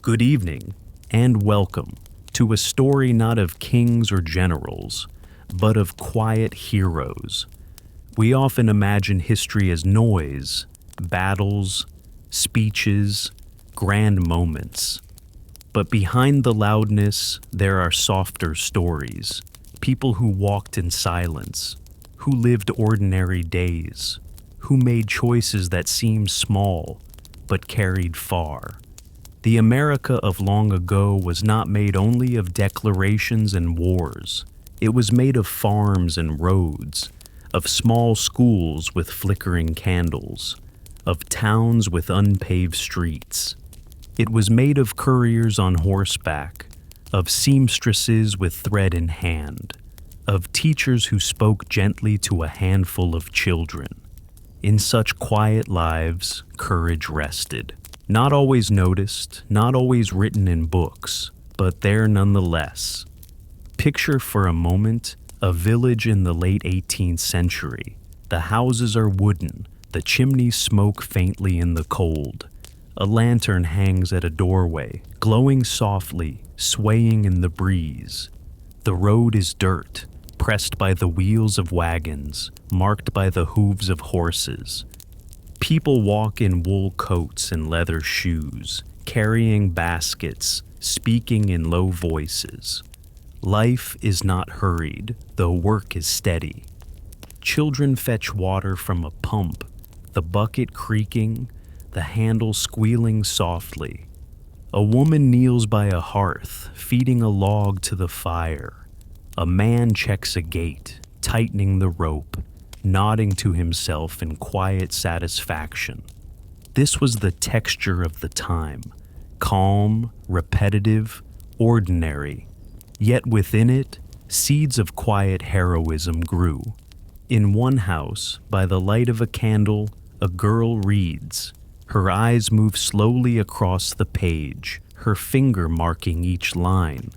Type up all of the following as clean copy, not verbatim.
Good evening, and welcome to a story not of kings or generals, but of quiet heroes. We often imagine history as noise, battles, speeches, grand moments. But behind the loudness, there are softer stories. People who walked in silence, who lived ordinary days, who made choices that seemed small but carried far. The America of long ago was not made only of declarations and wars. It was made of farms and roads, of small schools with flickering candles, of towns with unpaved streets. It was made of couriers on horseback, of seamstresses with thread in hand, of teachers who spoke gently to a handful of children. In such quiet lives, courage rested. Not always noticed, not always written in books, but there nonetheless. Picture for a moment a village in the late 18th century. The houses are wooden, the chimneys smoke faintly in the cold. A lantern hangs at a doorway, glowing softly, swaying in the breeze. The road is dirt, pressed by the wheels of wagons, marked by the hooves of horses. People walk in wool coats and leather shoes, carrying baskets, speaking in low voices. Life is not hurried, though work is steady. Children fetch water from a pump, the bucket creaking, the handle squealing softly. A woman kneels by a hearth, feeding a log to the fire. A man checks a gate, tightening the rope, nodding to himself in quiet satisfaction. This was the texture of the time, calm, repetitive, ordinary. Yet within it, seeds of quiet heroism grew. In one house, by the light of a candle, a girl reads. Her eyes move slowly across the page, her finger marking each line.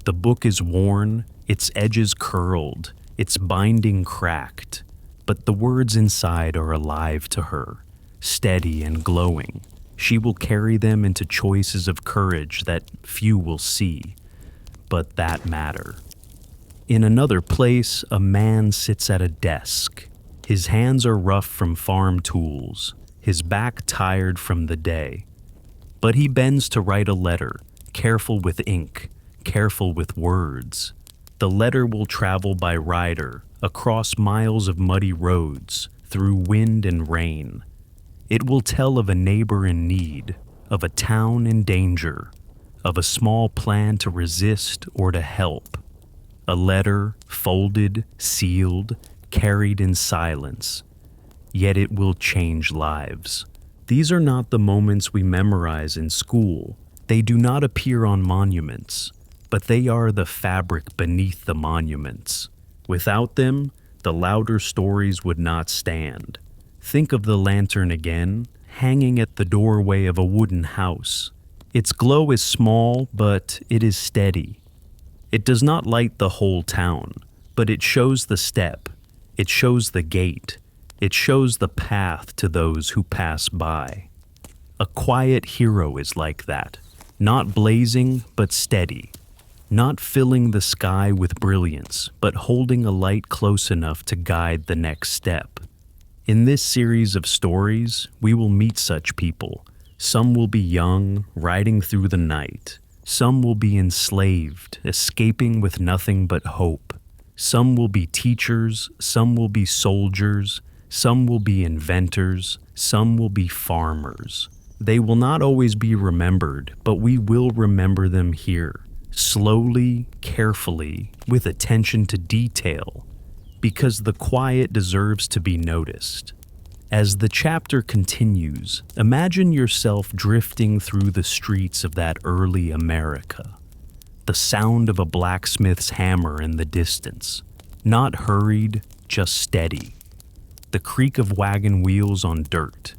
The book is worn, its edges curled, its binding cracked. But the words inside are alive to her, steady and glowing. She will carry them into choices of courage that few will see, but that matter. In another place, a man sits at a desk. His hands are rough from farm tools, his back tired from the day. But he bends to write a letter, careful with ink, careful with words. The letter will travel by rider, across miles of muddy roads, through wind and rain. It will tell of a neighbor in need, of a town in danger, of a small plan to resist or to help. A letter, folded, sealed, carried in silence. Yet it will change lives. These are not the moments we memorize in school. They do not appear on monuments, but they are the fabric beneath the monuments. Without them, the louder stories would not stand. Think of the lantern again, hanging at the doorway of a wooden house. Its glow is small, but it is steady. It does not light the whole town, but it shows the step. It shows the gate. It shows the path to those who pass by. A quiet hero is like that, not blazing, but steady. Not filling the sky with brilliance, but holding a light close enough to guide the next step. In this series of stories, we will meet such people. Some will be young, riding through the night. Some will be enslaved, escaping with nothing but hope. Some will be teachers, some will be soldiers, some will be inventors, some will be farmers. They will not always be remembered, but we will remember them here. Slowly, carefully, with attention to detail, because the quiet deserves to be noticed. As the chapter continues, imagine yourself drifting through the streets of that early America. The sound of a blacksmith's hammer in the distance, not hurried, just steady. The creak of wagon wheels on dirt.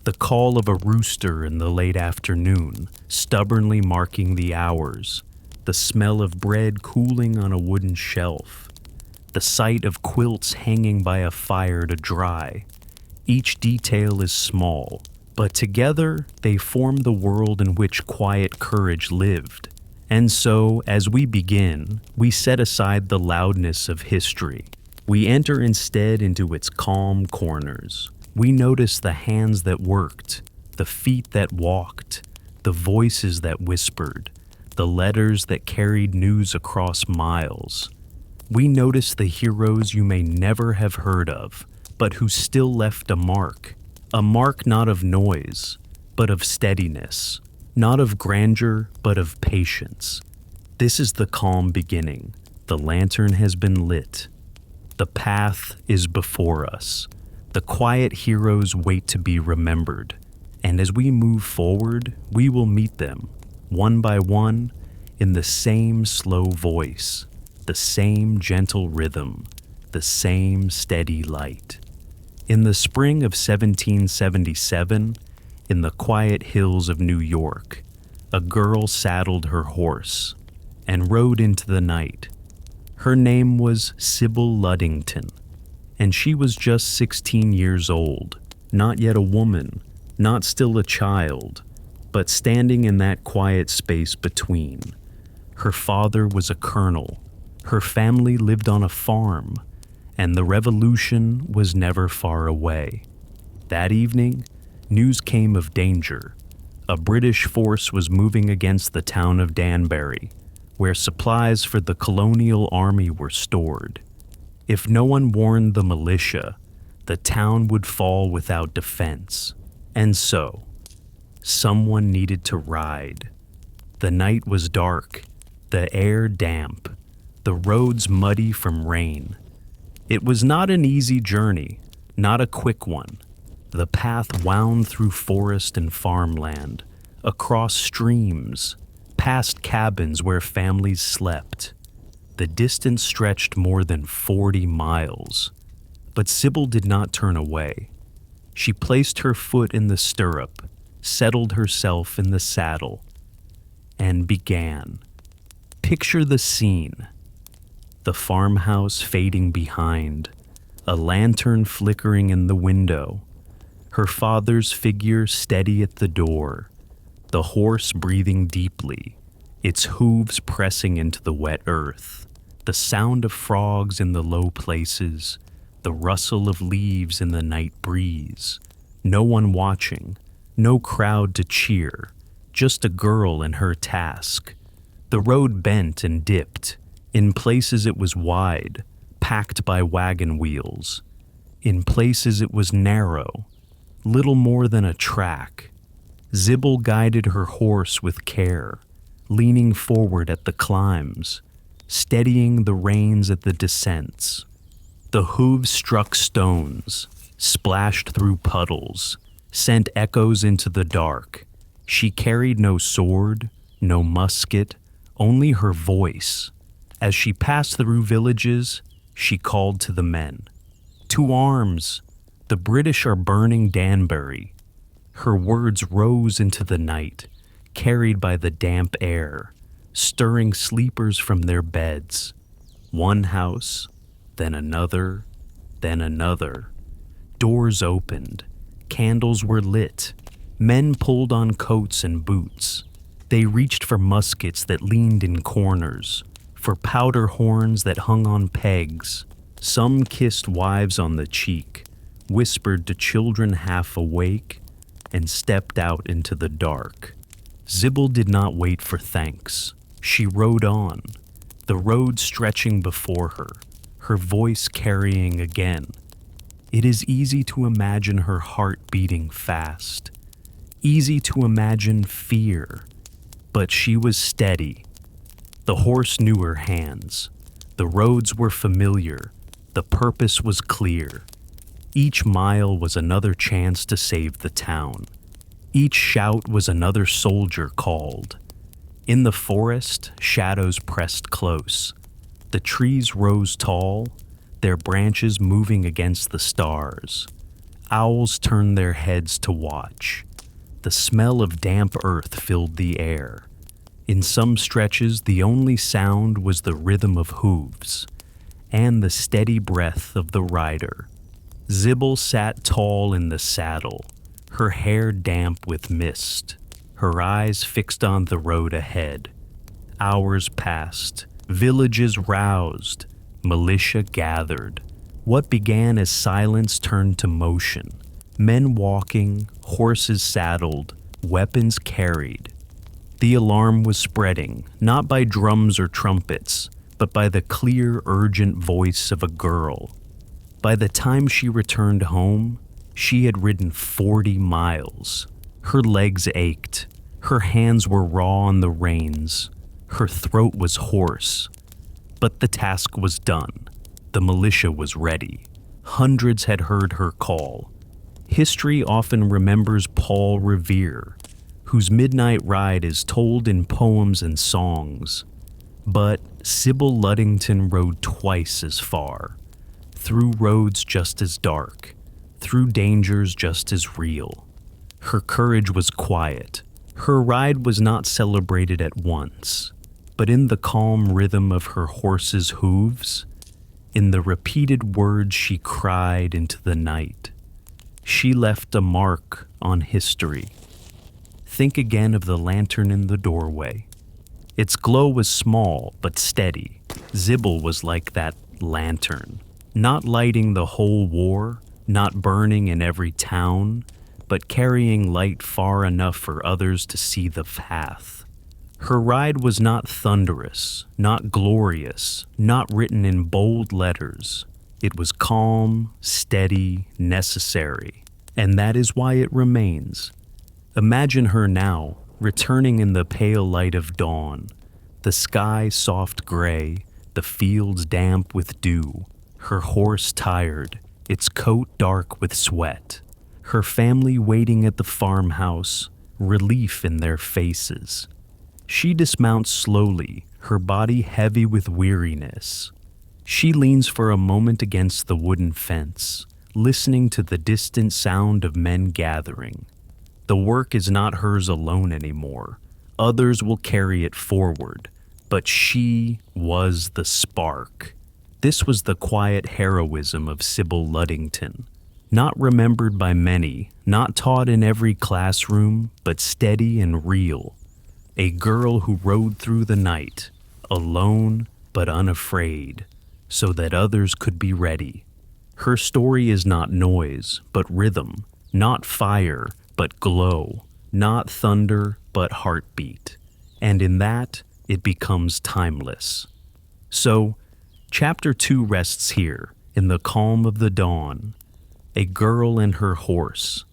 The call of a rooster in the late afternoon, stubbornly marking the hours. The smell of bread cooling on a wooden shelf. The sight of quilts hanging by a fire to dry. Each detail is small, But together, they formed the world in which quiet courage lived. And so, as we begin, we set aside the loudness of history. We enter instead into its calm corners. We notice the hands that worked, the feet that walked, the voices that whispered, the letters that carried news across miles. We notice the heroes you may never have heard of, but who still left a mark not of noise, but of steadiness, not of grandeur, but of patience. This is the calm beginning. The lantern has been lit. The path is before us. The quiet heroes wait to be remembered. And as we move forward, we will meet them, one by one, in the same slow voice, the same gentle rhythm, the same steady light. In the spring of 1777, in the quiet hills of New York, a girl saddled her horse and rode into the night. Her name was Sybil Luddington, and she was just 16 years old, not yet a woman, not still a child, but standing in that quiet space between. Her father was a colonel. Her family lived on a farm, and the revolution was never far away. That evening, news came of danger. A British force was moving against the town of Danbury, where supplies for the colonial army were stored. If no one warned the militia, the town would fall without defense. And so, someone needed to ride. The night was dark, the air damp, the roads muddy from rain. It was not an easy journey, not a quick one. The path wound through forest and farmland, across streams, past cabins where families slept. The distance stretched more than 40 miles. But Sybil did not turn away. She placed her foot in the stirrup, settled herself in the saddle, and began. Picture the scene. The farmhouse fading behind, a lantern flickering in the window, her father's figure steady at the door, the horse breathing deeply, its hooves pressing into the wet earth, the sound of frogs in the low places, the rustle of leaves in the night breeze. No one watching, no crowd to cheer, just a girl and her task. The road bent and dipped. In places it was wide, packed by wagon wheels. In places it was narrow, little more than a track. Sybil guided her horse with care, leaning forward at the climbs, steadying the reins at the descents. The hooves struck stones, splashed through puddles, sent echoes into the dark. She carried no sword, no musket, only her voice. As she passed through villages, she called to the men. "To arms! The British are burning Danbury." Her words rose into the night, carried by the damp air, stirring sleepers from their beds. One house, then another, then another. Doors opened. Candles were lit. Men pulled on coats and boots. They reached for muskets that leaned in corners, for powder horns that hung on pegs. Some kissed wives on the cheek, whispered to children half awake, and stepped out into the dark. Sybil did not wait for thanks. She rode on, the road stretching before her, her voice carrying again. It is easy to imagine her heart beating fast, easy to imagine fear, but she was steady. The horse knew her hands. The roads were familiar. The purpose was clear. Each mile was another chance to save the town. Each shout was another soldier called. In the forest, shadows pressed close. The trees rose tall, their branches moving against the stars. Owls turned their heads to watch. The smell of damp earth filled the air. In some stretches, the only sound was the rhythm of hooves and the steady breath of the rider. Sybil sat tall in the saddle, her hair damp with mist, her eyes fixed on the road ahead. Hours passed, villages roused, militia gathered. What began as silence turned to motion. Men walking, horses saddled, weapons carried. The alarm was spreading, not by drums or trumpets, but by the clear, urgent voice of a girl. By the time she returned home, she had ridden 40 miles. Her legs ached. Her hands were raw on the reins. Her throat was hoarse. But the task was done. The militia was ready. Hundreds had heard her call. History often remembers Paul Revere, whose midnight ride is told in poems and songs. But Sybil Ludington rode twice as far, through roads just as dark, through dangers just as real. Her courage was quiet. Her ride was not celebrated at once, but in the calm rhythm of her horse's hooves, in the repeated words she cried into the night. She left a mark on history. Think again of the lantern in the doorway. Its glow was small but steady. Sybil was like that lantern, not lighting the whole war, not burning in every town, but carrying light far enough for others to see the path. Her ride was not thunderous, not glorious, not written in bold letters. It was calm, steady, necessary, and that is why it remains. Imagine her now, returning in the pale light of dawn, the sky soft gray, the fields damp with dew, her horse tired, its coat dark with sweat, her family waiting at the farmhouse, relief in their faces. She dismounts slowly, her body heavy with weariness. She leans for a moment against the wooden fence, listening to the distant sound of men gathering. The work is not hers alone anymore. Others will carry it forward, but she was the spark. This was the quiet heroism of Sybil Ludington, not remembered by many, not taught in every classroom, but steady and real. A girl who rode through the night, alone but unafraid, so that others could be ready. Her story is not noise, but rhythm, not fire, but glow, not thunder, but heartbeat. And in that, it becomes timeless. So, Chapter 2 rests here, in the calm of the dawn. A girl and her horse,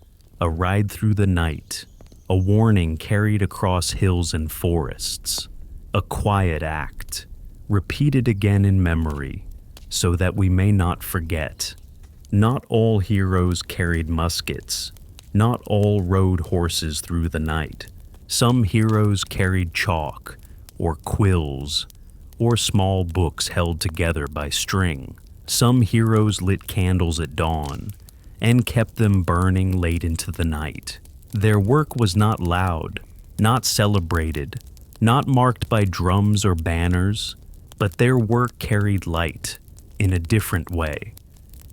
a ride through the night, a warning carried across hills and forests, a quiet act, repeated again in memory, so that we may not forget. Not all heroes carried muskets, not all rode horses through the night. Some heroes carried chalk, or quills, or small books held together by string. Some heroes lit candles at dawn, and kept them burning late into the night. Their work was not loud, not celebrated, not marked by drums or banners, but their work carried light in a different way.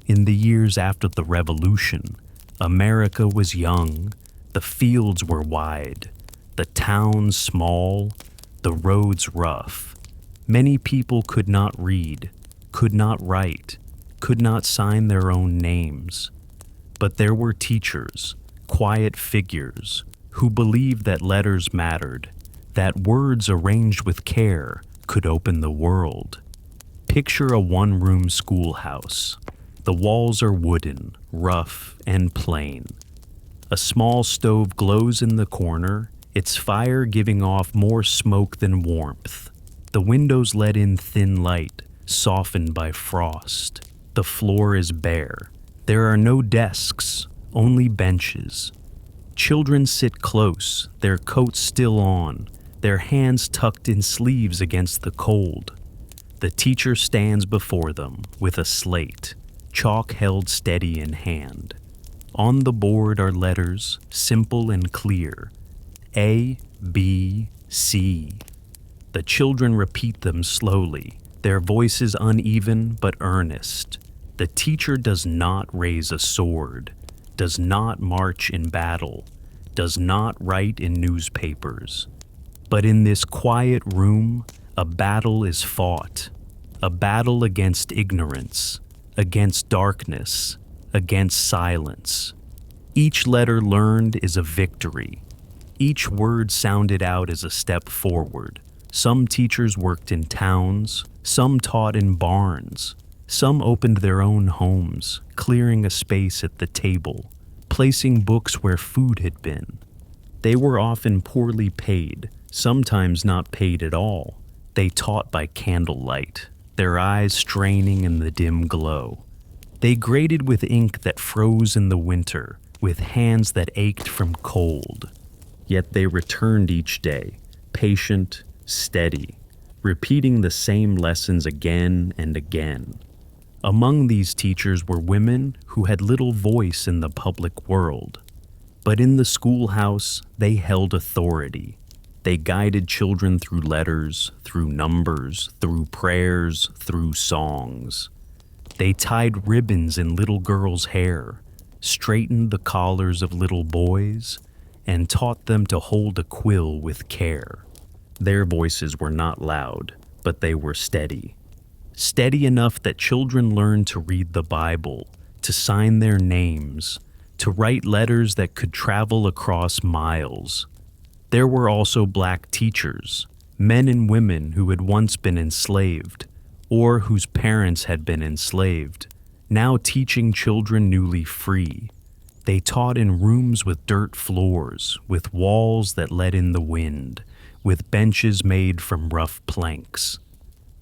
In the years after the Revolution, America was young, the fields were wide, the towns small, the roads rough. Many people could not read, could not write, could not sign their own names. But there were teachers, quiet figures, who believed that letters mattered, that words arranged with care could open the world. Picture a one-room schoolhouse. The walls are wooden, rough, and plain. A small stove glows in the corner, its fire giving off more smoke than warmth. The windows let in thin light, softened by frost. The floor is bare. There are no desks, only benches. Children sit close, their coats still on, their hands tucked in sleeves against the cold. The teacher stands before them with a slate, chalk held steady in hand. On the board are letters, simple and clear. A, B, C. The children repeat them slowly, their voices uneven but earnest. The teacher does not raise a sword, does not march in battle, does not write in newspapers. But in this quiet room, a battle is fought, a battle against ignorance, against darkness, against silence. Each letter learned is a victory. Each word sounded out is a step forward. Some teachers worked in towns, some taught in barns, some opened their own homes, clearing a space at the table, placing books where food had been. They were often poorly paid, sometimes not paid at all. They taught by candlelight, their eyes straining in the dim glow. They graded with ink that froze in the winter, with hands that ached from cold. Yet they returned each day, patient, steady, repeating the same lessons again and again. Among these teachers were women who had little voice in the public world. But in the schoolhouse, they held authority. They guided children through letters, through numbers, through prayers, through songs. They tied ribbons in little girls' hair, straightened the collars of little boys, and taught them to hold a quill with care. Their voices were not loud, but they were steady. Steady enough that children learned to read the Bible, to sign their names, to write letters that could travel across miles. There were also black teachers, men and women who had once been enslaved, or whose parents had been enslaved, now teaching children newly free. They taught in rooms with dirt floors, with walls that let in the wind, with benches made from rough planks.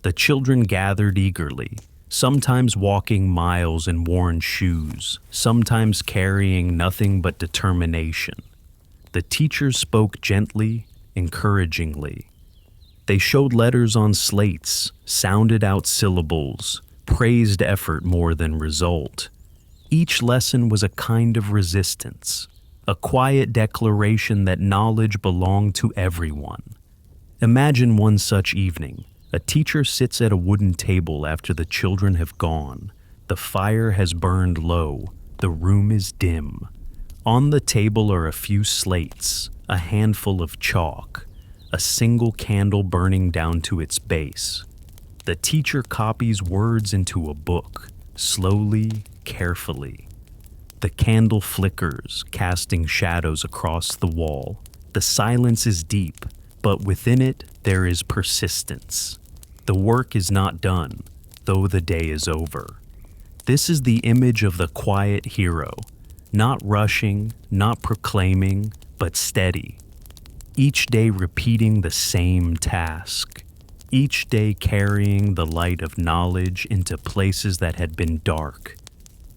The children gathered eagerly, sometimes walking miles in worn shoes, sometimes carrying nothing but determination. The teachers spoke gently, encouragingly. They showed letters on slates, sounded out syllables, praised effort more than result. Each lesson was a kind of resistance, a quiet declaration that knowledge belonged to everyone. Imagine one such evening. A teacher sits at a wooden table after the children have gone. The fire has burned low. The room is dim. On the table are a few slates, a handful of chalk, a single candle burning down to its base. The teacher copies words into a book, slowly, carefully. The candle flickers, casting shadows across the wall. The silence is deep, but within it there is persistence. The work is not done, though the day is over. This is the image of the quiet hero, not rushing, not proclaiming, but steady. Each day repeating the same task. Each day carrying the light of knowledge into places that had been dark.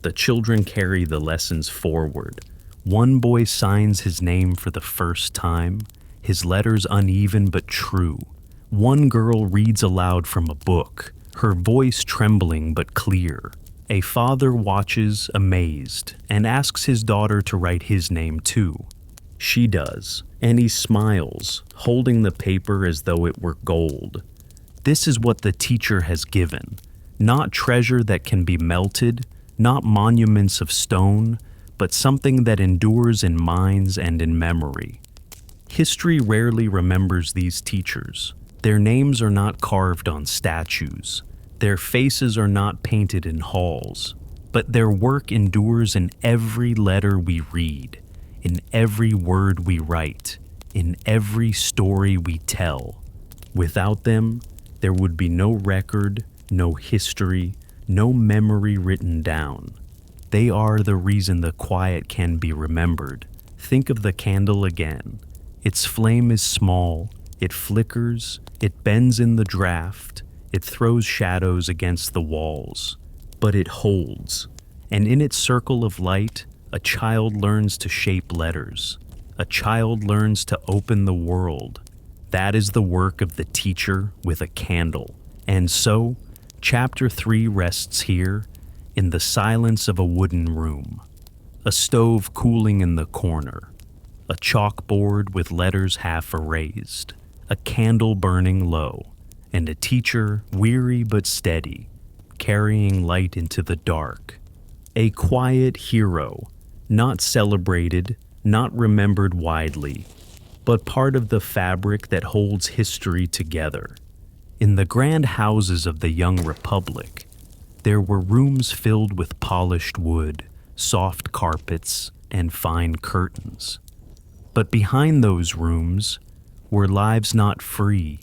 The children carry the lessons forward. One boy signs his name for the first time, his letters uneven but true. One girl reads aloud from a book, her voice trembling but clear. A father watches, amazed, and asks his daughter to write his name too. She does, and he smiles, holding the paper as though it were gold. This is what the teacher has given, not treasure that can be melted, not monuments of stone, but something that endures in minds and in memory. History rarely remembers these teachers. Their names are not carved on statues. Their faces are not painted in halls. But their work endures in every letter we read, in every word we write, in every story we tell. Without them, there would be no record, no history, no memory written down. They are the reason the quiet can be remembered. Think of the candle again. Its flame is small, it flickers, it bends in the draft, it throws shadows against the walls, but it holds. And in its circle of light, a child learns to shape letters. A child learns to open the world. That is the work of the teacher with a candle. And so, Chapter 3 rests here, in the silence of a wooden room. A stove cooling in the corner. A chalkboard with letters half erased. A candle burning low. And a teacher, weary but steady, carrying light into the dark. A quiet hero, not celebrated, not remembered widely, but part of the fabric that holds history together. In the grand houses of the young republic, there were rooms filled with polished wood, soft carpets, and fine curtains. But behind those rooms were lives not free.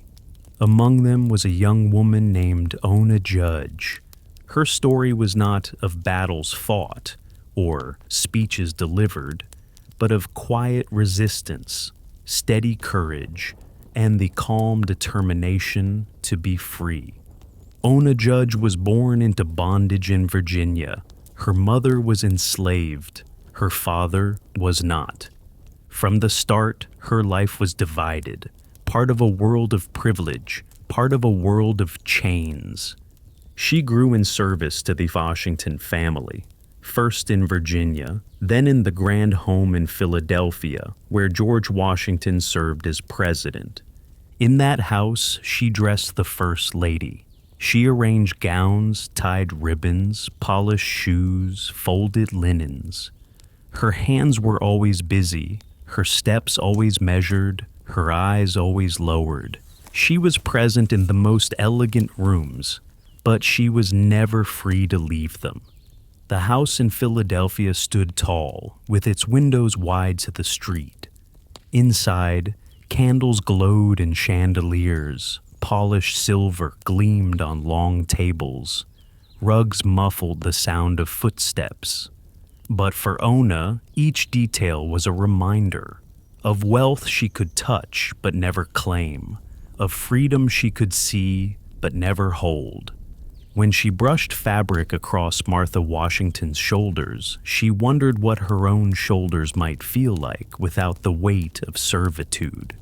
Among them was a young woman named Ona Judge. Her story was not of battles fought or speeches delivered, but of quiet resistance, steady courage, and the calm determination to be free. Ona Judge was born into bondage in Virginia. Her mother was enslaved. Her father was not. From the start, her life was divided, part of a world of privilege, part of a world of chains. She grew in service to the Washington family, first in Virginia, then in the grand home in Philadelphia, where George Washington served as president. In that house, she dressed the First Lady. She arranged gowns, tied ribbons, polished shoes, folded linens. Her hands were always busy, her steps always measured, her eyes always lowered. She was present in the most elegant rooms, but she was never free to leave them. The house in Philadelphia stood tall, with its windows wide to the street. Inside, candles glowed in chandeliers, polished silver gleamed on long tables, rugs muffled the sound of footsteps. But for Ona, each detail was a reminder of wealth she could touch but never claim, of freedom she could see but never hold. When she brushed fabric across Martha Washington's shoulders, she wondered what her own shoulders might feel like without the weight of servitude.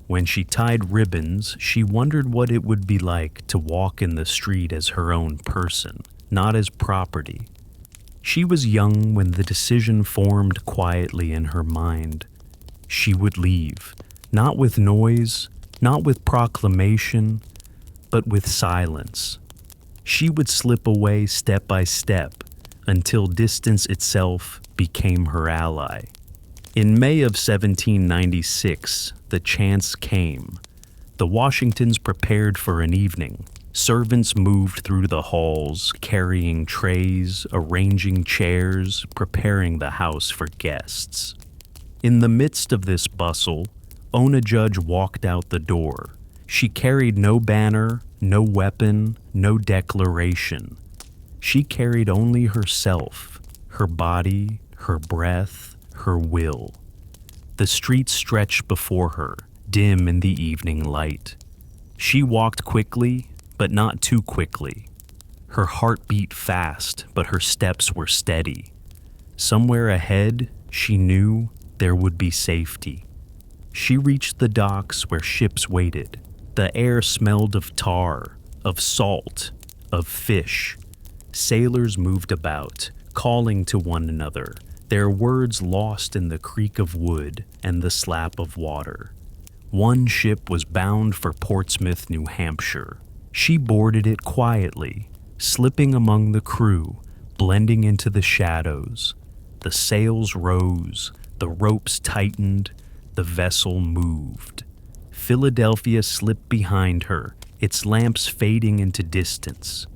When she tied ribbons, she wondered what it would be like to walk in the street as her own person, not as property. She was young when the decision formed quietly in her mind. She would leave, not with noise, not with proclamation, but with silence. She would slip away step by step until distance itself became her ally. In May of 1796, the chance came. The Washingtons prepared for an evening. Servants moved through the halls, carrying trays, arranging chairs, preparing the house for guests. In the midst of this bustle, Ona Judge walked out the door. She carried no banner, no weapon, no declaration. She carried only herself, her body, her breath, her will. The street stretched before her, dim in the evening light. She walked quickly, but not too quickly. Her heart beat fast, but her steps were steady. Somewhere ahead, she knew there would be safety. She reached the docks where ships waited. The air smelled of tar, of salt, of fish. Sailors moved about, calling to one another, their words lost in the creak of wood and the slap of water. One ship was bound for Portsmouth, New Hampshire. She boarded it quietly, slipping among the crew, blending into the shadows. The sails rose, the ropes tightened, the vessel moved. Philadelphia slipped behind her, its lamps fading into distance.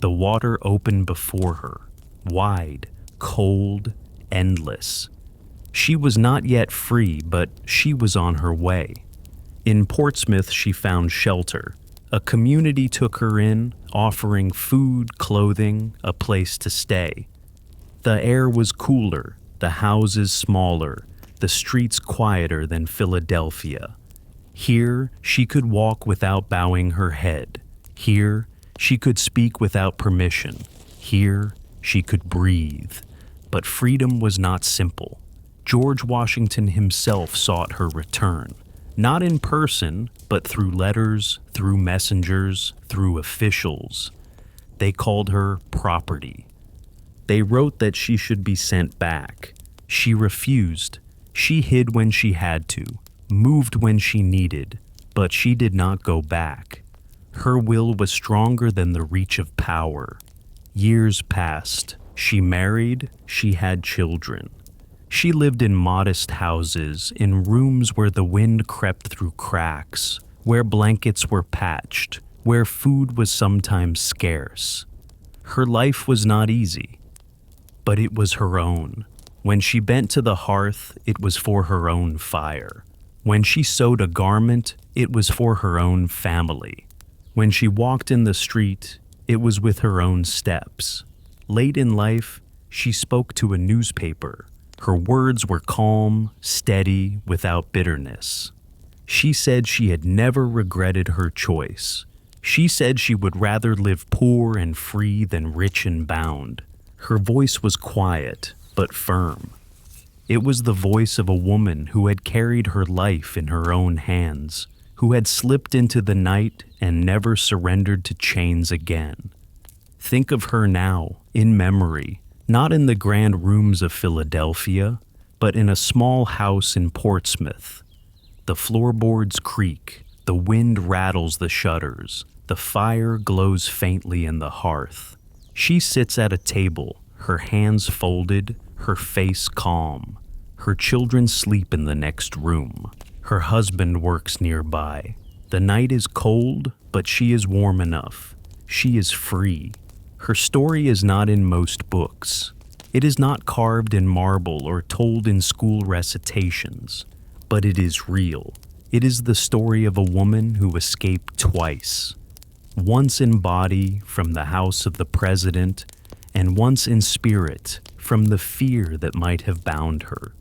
The water opened before her, wide, cold, endless. She was not yet free, but she was on her way. In Portsmouth, she found shelter. A community took her in, offering food, clothing, a place to stay. The air was cooler, the houses smaller, the streets quieter than Philadelphia. Here, she could walk without bowing her head. Here, she could speak without permission. Here, she could breathe. But freedom was not simple. George Washington himself sought her return. Not in person, but through letters, through messengers, through officials. They called her property. They wrote that she should be sent back. She refused. She hid when she had to, moved when she needed, but she did not go back. Her will was stronger than the reach of power. Years passed. She married. She had children. She lived in modest houses, in rooms where the wind crept through cracks, where blankets were patched, where food was sometimes scarce. Her life was not easy, but it was her own. When she bent to the hearth, it was for her own fire. When she sewed a garment, it was for her own family. When she walked in the street, it was with her own steps. Late in life, she spoke to a newspaper. Her words were calm, steady, without bitterness. She said she had never regretted her choice. She said she would rather live poor and free than rich and bound. Her voice was quiet, but firm. It was the voice of a woman who had carried her life in her own hands, who had slipped into the night and never surrendered to chains again. Think of her now, in memory, not in the grand rooms of Philadelphia, but in a small house in Portsmouth. The floorboards creak, the wind rattles the shutters, the fire glows faintly in the hearth. She sits at a table, her hands folded, her face calm. Her children sleep in the next room. Her husband works nearby. The night is cold, but she is warm enough. She is free. Her story is not in most books. It is not carved in marble or told in school recitations, but it is real. It is the story of a woman who escaped twice. Once in body from the house of the president, and once in spirit from the fear that might have bound her.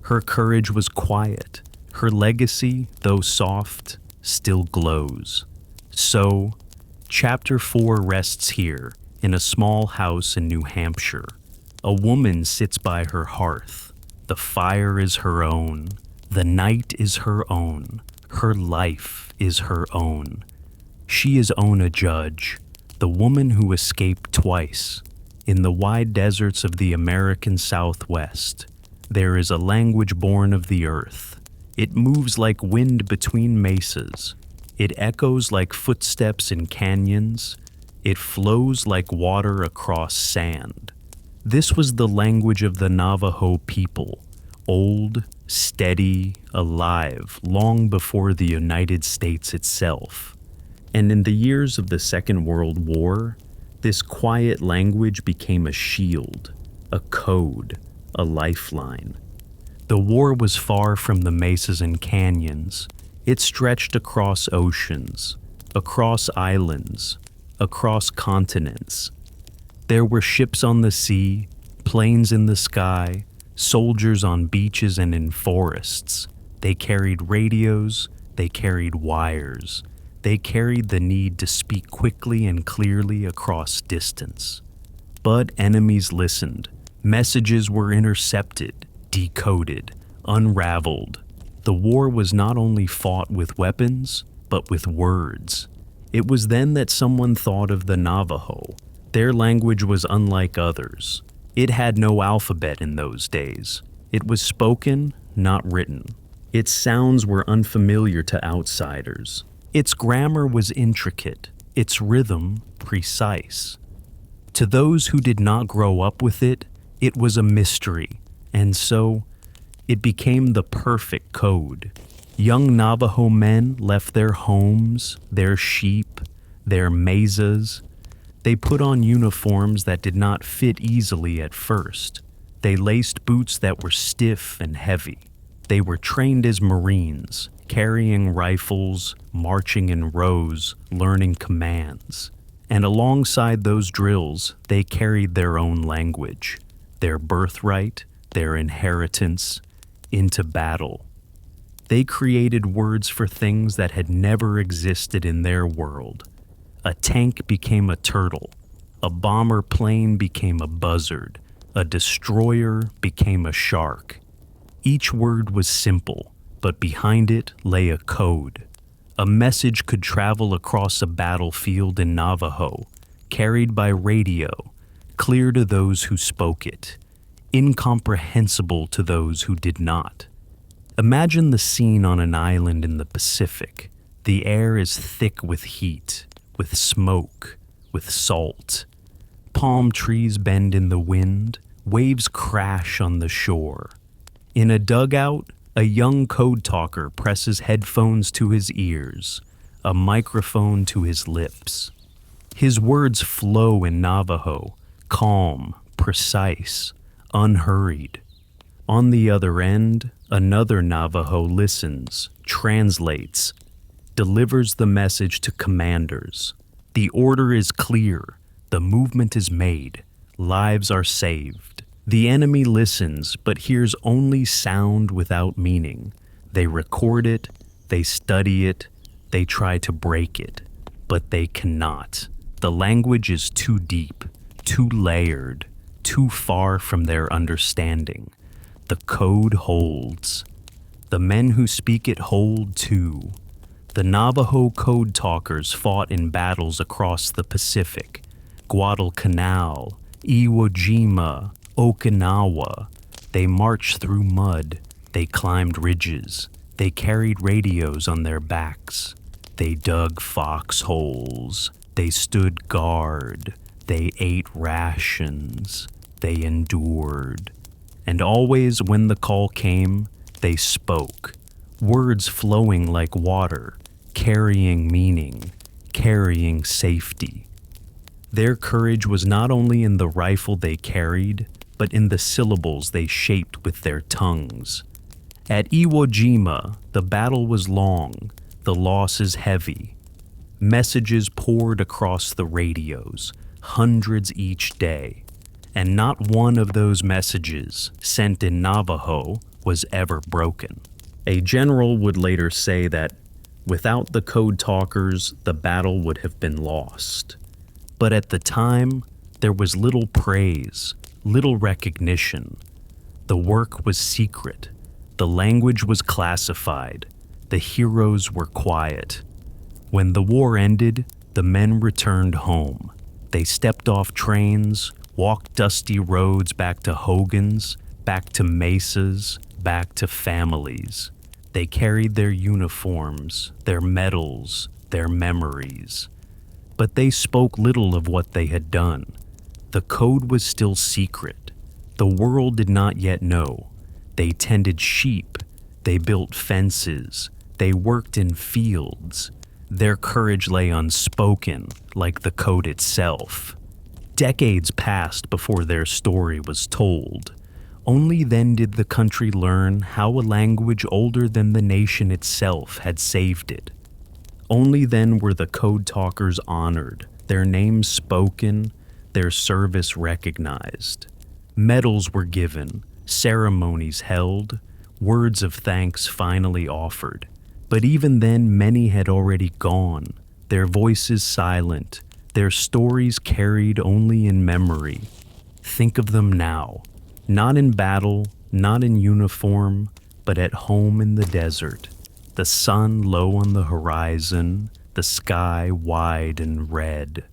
Her courage was quiet. Her legacy, though soft, still glows. So, Chapter 4 rests here, in a small house in New Hampshire. A woman sits by her hearth. The fire is her own. The night is her own. Her life is her own. She is Ona Judge, the woman who escaped twice. In the wide deserts of the American Southwest, there is a language born of the earth. It moves like wind between mesas. It echoes like footsteps in canyons. It flows like water across sand. This was the language of the Navajo people, old, steady, alive, long before the United States itself. And in the years of the Second World War, this quiet language became a shield, a code, a lifeline. The war was far from the mesas and canyons. It stretched across oceans, across islands, across continents. There were ships on the sea, planes in the sky, soldiers on beaches and in forests. They carried radios, they carried wires. They carried the need to speak quickly and clearly across distance. But enemies listened. Messages were intercepted, decoded, unraveled. The war was not only fought with weapons, but with words. It was then that someone thought of the Navajo. Their language was unlike others. It had no alphabet in those days. It was spoken, not written. Its sounds were unfamiliar to outsiders. Its grammar was intricate, its rhythm precise. To those who did not grow up with it, it was a mystery, and so it became the perfect code. Young Navajo men left their homes, their sheep, their mesas. They put on uniforms that did not fit easily at first. They laced boots that were stiff and heavy. They were trained as Marines, carrying rifles, marching in rows, learning commands. And alongside those drills, they carried their own language, their birthright, their inheritance, into battle. They created words for things that had never existed in their world. A tank became a turtle. A bomber plane became a buzzard. A destroyer became a shark. Each word was simple, but behind it lay a code. A message could travel across a battlefield in Navajo, carried by radio, clear to those who spoke it, incomprehensible to those who did not. Imagine the scene on an island in the Pacific. The air is thick with heat, with smoke, with salt. Palm trees bend in the wind. Waves crash on the shore. In a dugout, a young code talker presses headphones to his ears, a microphone to his lips. His words flow in Navajo, calm, precise, unhurried. On the other end, another Navajo listens, translates, delivers the message to commanders. The order is clear, the movement is made, lives are saved. The enemy listens, but hears only sound without meaning. They record it, they study it, they try to break it, but they cannot. The language is too deep, too layered, too far from their understanding. The code holds. The men who speak it hold too. The Navajo code talkers fought in battles across the Pacific, Guadalcanal, Iwo Jima, Okinawa. They marched through mud, they climbed ridges, they carried radios on their backs, they dug foxholes, they stood guard, they ate rations, they endured. And always when the call came, they spoke, words flowing like water, carrying meaning, carrying safety. Their courage was not only in the rifle they carried, but in the syllables they shaped with their tongues. At Iwo Jima, the battle was long, the losses heavy. Messages poured across the radios, hundreds each day, and not one of those messages, sent in Navajo, was ever broken. A general would later say that, without the code talkers, the battle would have been lost. But at the time, there was little praise, little recognition. The work was secret. The language was classified. The heroes were quiet. When the war ended, the men returned home. They stepped off trains, walked dusty roads back to hogans, back to mesas, back to families. They carried their uniforms, their medals, their memories. But they spoke little of what they had done. The code was still secret. The world did not yet know. They tended sheep. They built fences. They worked in fields. Their courage lay unspoken, like the code itself. Decades passed before their story was told. Only then did the country learn how a language older than the nation itself had saved it. Only then were the code talkers honored, their names spoken, their service recognized. Medals were given, ceremonies held, words of thanks finally offered. But even then, many had already gone, their voices silent, their stories carried only in memory. Think of them now, not in battle, not in uniform, but at home in the desert. The sun low on the horizon, the sky wide and red.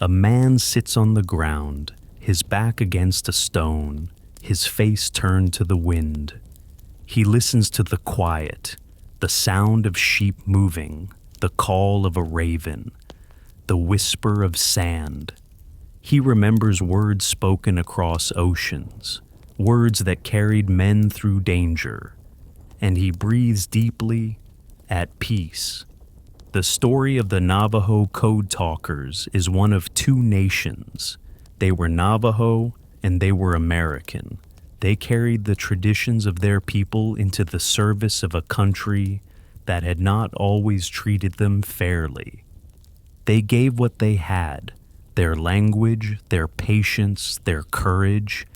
A man sits on the ground, his back against a stone, his face turned to the wind. He listens to the quiet, the sound of sheep moving, the call of a raven, the whisper of sand. He remembers words spoken across oceans, words that carried men through danger, and he breathes deeply, at peace. The story of the Navajo code talkers is one of two nations. They were Navajo and they were American. They carried the traditions of their people into the service of a country that had not always treated them fairly. They gave what they had, their language, their patience, their courage,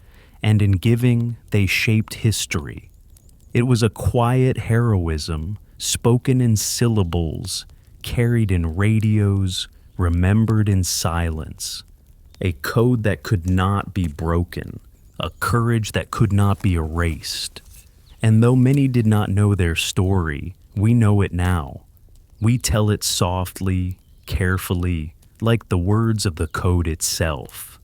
and in giving, they shaped history. It was a quiet heroism, spoken in syllables, carried in radios, remembered in silence. A code that could not be broken, a courage that could not be erased. And though many did not know their story, we know it now. We tell it softly, carefully, like the words of the code itself.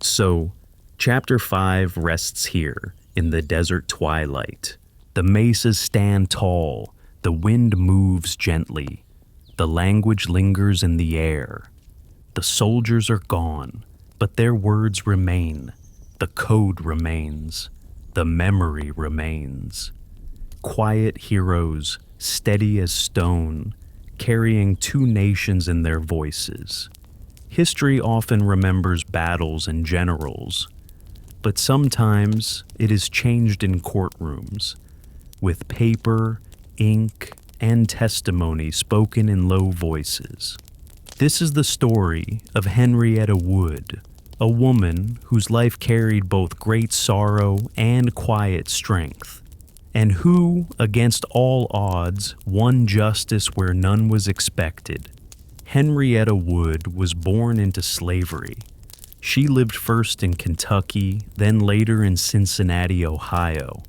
So, Chapter 5 rests here, in the desert twilight. The mesas stand tall, the wind moves gently. The language lingers in the air. The soldiers are gone, but their words remain. The code remains. The memory remains. Quiet heroes, steady as stone, carrying two nations in their voices. History often remembers battles and generals, but sometimes it is changed in courtrooms, with paper, ink, and testimony spoken in low voices. This is the story of Henrietta Wood, a woman whose life carried both great sorrow and quiet strength, and who, against all odds, won justice where none was expected. Henrietta Wood was born into slavery. She lived first in Kentucky, then later in Cincinnati, Ohio.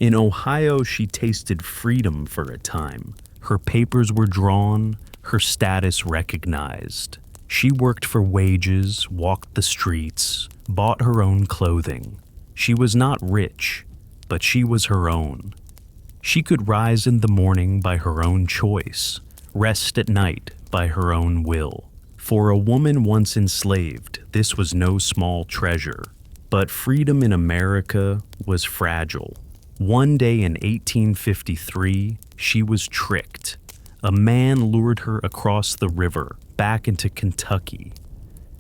In Ohio, she tasted freedom for a time. Her papers were drawn, her status recognized. She worked for wages, walked the streets, bought her own clothing. She was not rich, but she was her own. She could rise in the morning by her own choice, rest at night by her own will. For a woman once enslaved, this was no small treasure. But freedom in America was fragile. One day in 1853, she was tricked. A man lured her across the river, back into Kentucky.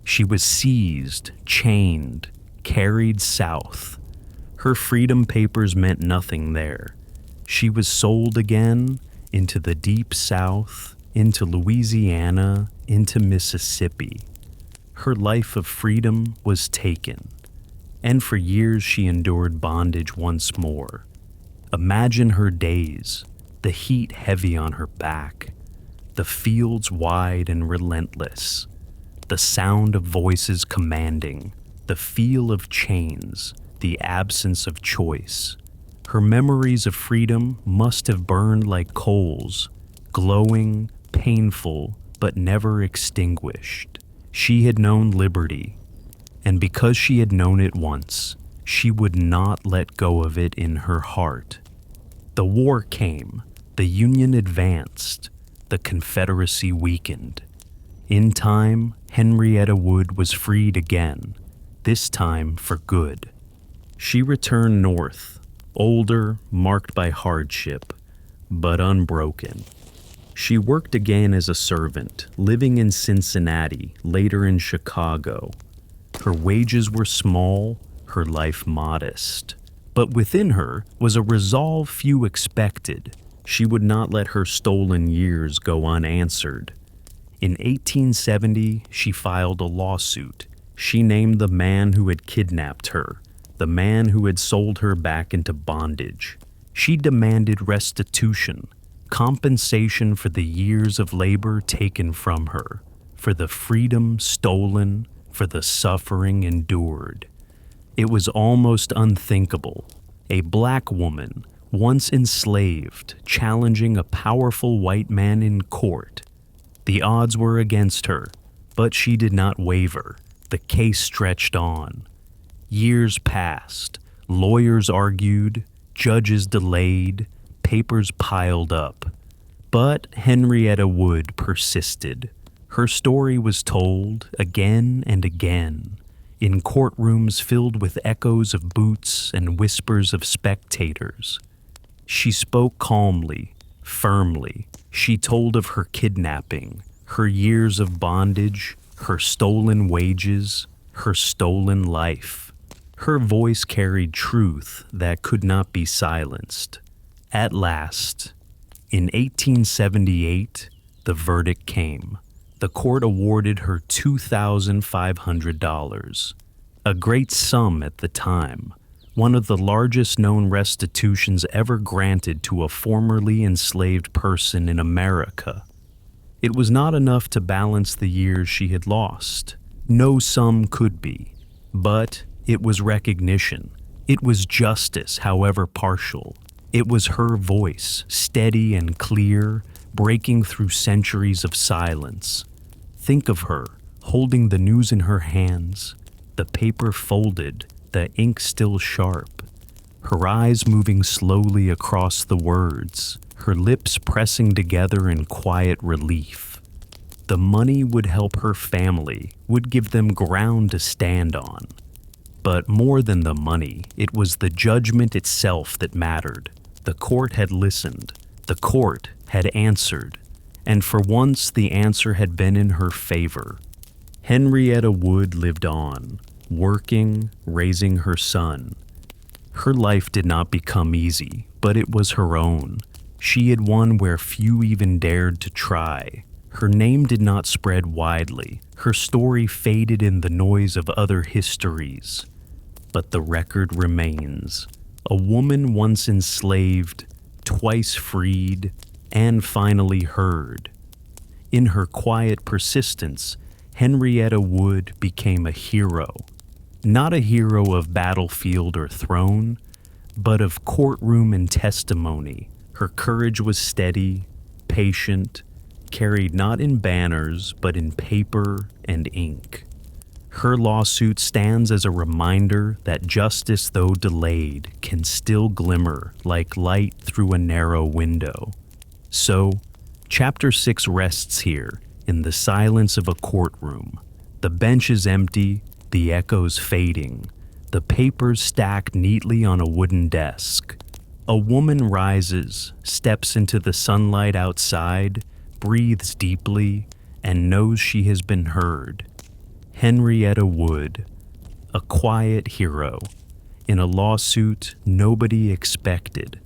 She was seized, chained, carried south. Her freedom papers meant nothing there. She was sold again into the deep South, into Louisiana, into Mississippi. Her life of freedom was taken, and for years she endured bondage once more. Imagine her days, the heat heavy on her back, the fields wide and relentless, the sound of voices commanding, the feel of chains, the absence of choice. Her memories of freedom must have burned like coals, glowing, painful, but never extinguished. She had known liberty, and because she had known it once, she would not let go of it in her heart. The war came, the Union advanced, the Confederacy weakened. In time, Henrietta Wood was freed again, this time for good. She returned north, older, marked by hardship, but unbroken. She worked again as a servant, living in Cincinnati, later in Chicago. Her wages were small, her life modest. But within her was a resolve few expected. She would not let her stolen years go unanswered. In 1870, she filed a lawsuit. She named the man who had kidnapped her, the man who had sold her back into bondage. She demanded restitution, compensation for the years of labor taken from her, for the freedom stolen, for the suffering endured. It was almost unthinkable. A black woman, once enslaved, challenging a powerful white man in court. The odds were against her, but she did not waver. The case stretched on. Years passed. Lawyers argued, judges delayed, papers piled up. But Henrietta Wood persisted. Her story was told again and again, in courtrooms filled with echoes of boots and whispers of spectators. She spoke calmly, firmly. She told of her kidnapping, her years of bondage, her stolen wages, her stolen life. Her voice carried truth that could not be silenced. At last, in 1878, the verdict came. The court awarded her $2,500, a great sum at the time, one of the largest known restitutions ever granted to a formerly enslaved person in America. It was not enough to balance the years she had lost. No sum could be, but it was recognition. It was justice, however partial. It was her voice, steady and clear, breaking through centuries of silence. Think of her, holding the news in her hands, the paper folded, the ink still sharp, her eyes moving slowly across the words, her lips pressing together in quiet relief. The money would help her family, would give them ground to stand on. But more than the money, it was the judgment itself that mattered. The court had listened. The court had answered. And for once, the answer had been in her favor. Henrietta Wood lived on, working, raising her son. Her life did not become easy, but it was her own. She had won where few even dared to try. Her name did not spread widely. Her story faded in the noise of other histories. But the record remains. A woman once enslaved, twice freed, and finally heard. In her quiet persistence, Henrietta Wood became a hero. Not a hero of battlefield or throne, but of courtroom and testimony. Her courage was steady, patient, carried not in banners, but in paper and ink. Her lawsuit stands as a reminder that justice, though delayed, can still glimmer like light through a narrow window. So, Chapter 6 rests here, in the silence of a courtroom. The bench is empty, the echoes fading, the papers stacked neatly on a wooden desk. A woman rises, steps into the sunlight outside, breathes deeply, and knows she has been heard. Henrietta Wood, a quiet hero, in a lawsuit nobody expected.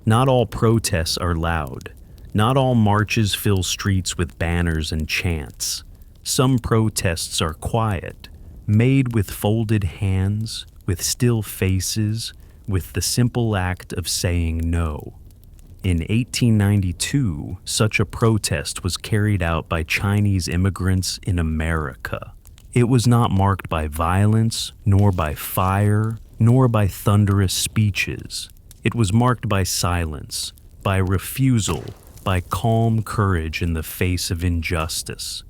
Not all protests are loud. Not all marches fill streets with banners and chants. Some protests are quiet, made with folded hands, with still faces, with the simple act of saying no. In 1892, such a protest was carried out by Chinese immigrants in America. It was not marked by violence, nor by fire, nor by thunderous speeches. It was marked by silence, by refusal, by calm courage in the face of injustice.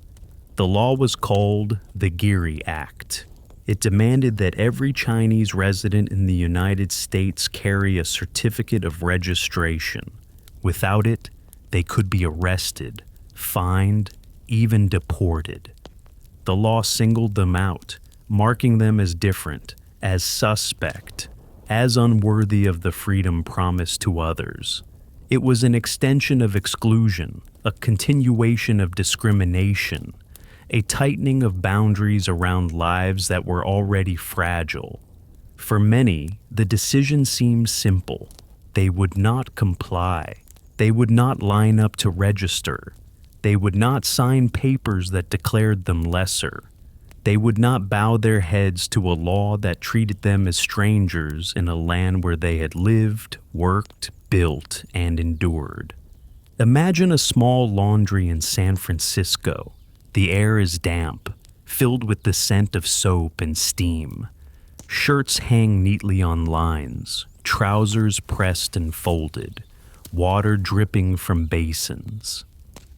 The law was called the Geary Act. It demanded that every Chinese resident in the United States carry a certificate of registration. Without it, they could be arrested, fined, even deported. The law singled them out, marking them as different, as suspect, as unworthy of the freedom promised to others. It was an extension of exclusion, a continuation of discrimination, a tightening of boundaries around lives that were already fragile. For many, the decision seemed simple. They would not comply. They would not line up to register. They would not sign papers that declared them lesser. They would not bow their heads to a law that treated them as strangers in a land where they had lived, worked, built, and endured. Imagine a small laundry in San Francisco. The air is damp, filled with the scent of soap and steam. Shirts hang neatly on lines, trousers pressed and folded, water dripping from basins.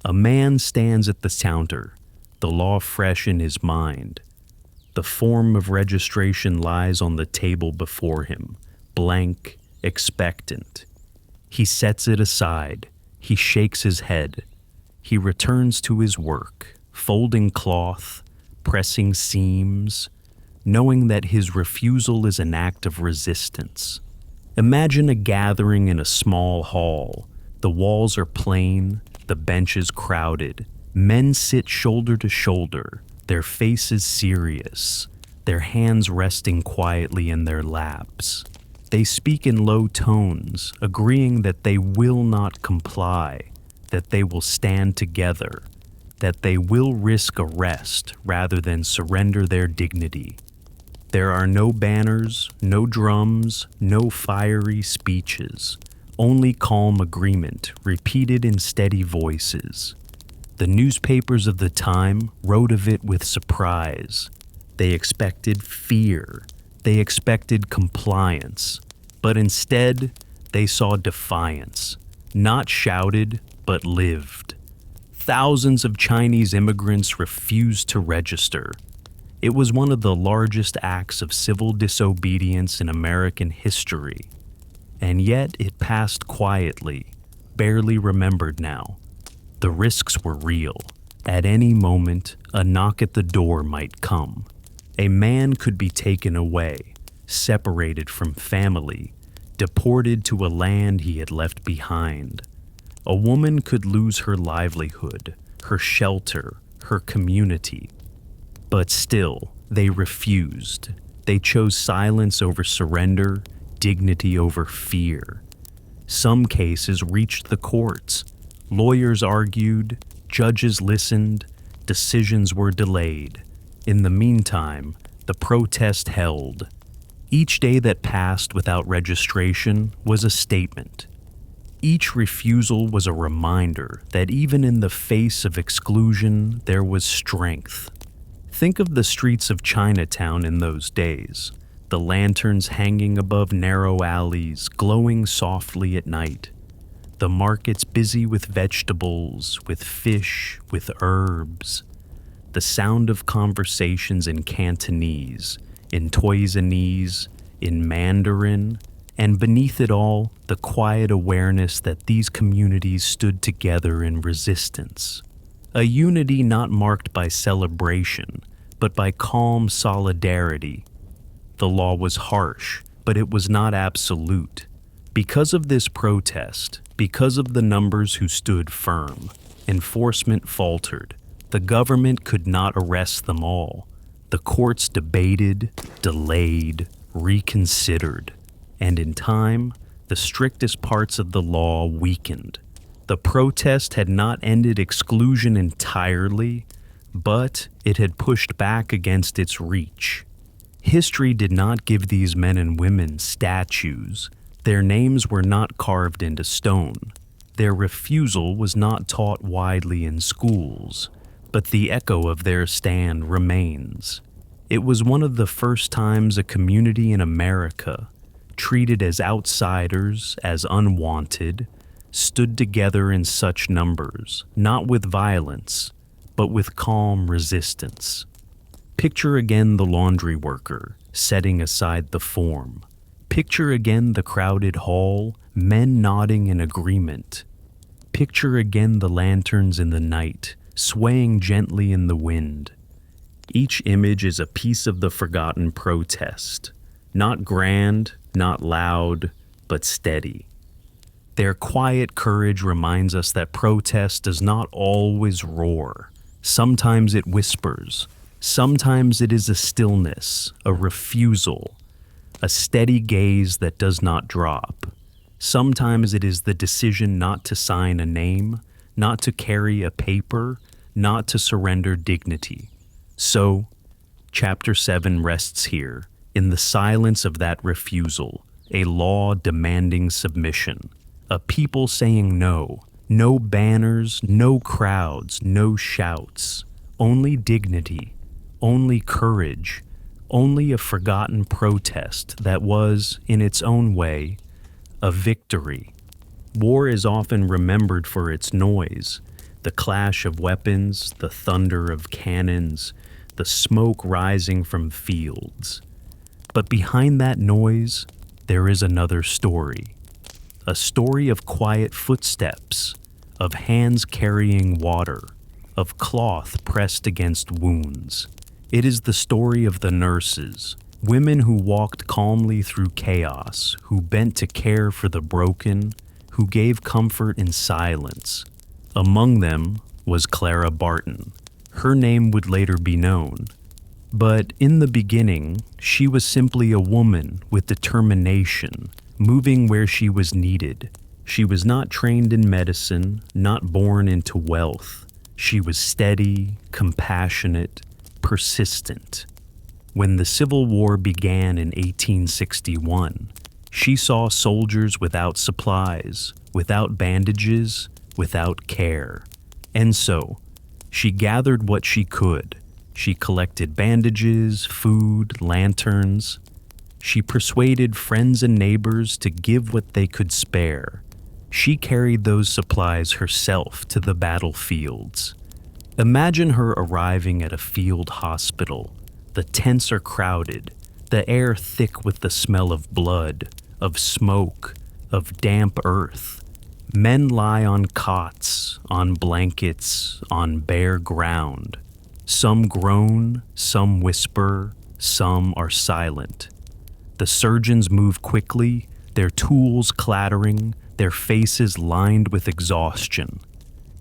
A man stands at the counter, the law fresh in his mind. The form of registration lies on the table before him, blank, expectant. He sets it aside. He shakes his head. He returns to his work, folding cloth, pressing seams, knowing that his refusal is an act of resistance. Imagine a gathering in a small hall. The walls are plain, the benches crowded. Men sit shoulder to shoulder, their faces serious, their hands resting quietly in their laps. They speak in low tones, agreeing that they will not comply, that they will stand together, that they will risk arrest rather than surrender their dignity. There are no banners, no drums, no fiery speeches, only calm agreement repeated in steady voices. The newspapers of the time wrote of it with surprise. They expected fear. They expected compliance. But instead, they saw defiance, not shouted, but lived. Thousands of Chinese immigrants refused to register. It was one of the largest acts of civil disobedience in American history. And yet it passed quietly, barely remembered now. The risks were real. At any moment, a knock at the door might come. A man could be taken away, separated from family, deported to a land he had left behind. A woman could lose her livelihood, her shelter, her community. But still, they refused. They chose silence over surrender, dignity over fear. Some cases reached the courts. Lawyers argued, judges listened, decisions were delayed. In the meantime, the protest held. Each day that passed without registration was a statement. Each refusal was a reminder that even in the face of exclusion, there was strength. Think of the streets of Chinatown in those days, the lanterns hanging above narrow alleys, glowing softly at night. The markets busy with vegetables, with fish, with herbs. The sound of conversations in Cantonese, in Toisanese, in Mandarin, and beneath it all, the quiet awareness that these communities stood together in resistance. A unity not marked by celebration, but by calm solidarity. The law was harsh, but it was not absolute. Because of this protest, because of the numbers who stood firm, enforcement faltered. The government could not arrest them all. The courts debated, delayed, reconsidered. And in time, the strictest parts of the law weakened. The protest had not ended exclusion entirely, but it had pushed back against its reach. History did not give these men and women statues. Their names were not carved into stone. Their refusal was not taught widely in schools, but the echo of their stand remains. It was one of the first times a community in America, treated as outsiders, as unwanted, stood together in such numbers, not with violence, but with calm resistance. Picture again the laundry worker, setting aside the form. Picture again the crowded hall, men nodding in agreement. Picture again the lanterns in the night, swaying gently in the wind. Each image is a piece of the forgotten protest, not grand, not loud, but steady. Their quiet courage reminds us that protest does not always roar. Sometimes it whispers. Sometimes it is a stillness, a refusal, a steady gaze that does not drop. Sometimes it is the decision not to sign a name, not to carry a paper, not to surrender dignity. So, Chapter 7 rests here, in the silence of that refusal, a law demanding submission, a people saying no, no banners, no crowds, no shouts, only dignity, only courage, only a forgotten protest that was, in its own way, a victory. War is often remembered for its noise, the clash of weapons, the thunder of cannons, the smoke rising from fields. But behind that noise, there is another story. A story of quiet footsteps, of hands carrying water, of cloth pressed against wounds. It is the story of the nurses, women who walked calmly through chaos, who bent to care for the broken, who gave comfort in silence. Among them was Clara Barton. Her name would later be known. But in the beginning, she was simply a woman with determination, moving where she was needed. She was not trained in medicine, not born into wealth. She was steady, compassionate, persistent. When the Civil War began in 1861, she saw soldiers without supplies, without bandages, without care. And so, she gathered what she could. She collected bandages, food, lanterns. She persuaded friends and neighbors to give what they could spare. She carried those supplies herself to the battlefields. Imagine her arriving at a field hospital. The tents are crowded, the air thick with the smell of blood, of smoke, of damp earth. Men lie on cots, on blankets, on bare ground. Some groan, some whisper, some are silent. The surgeons move quickly, their tools clattering, their faces lined with exhaustion.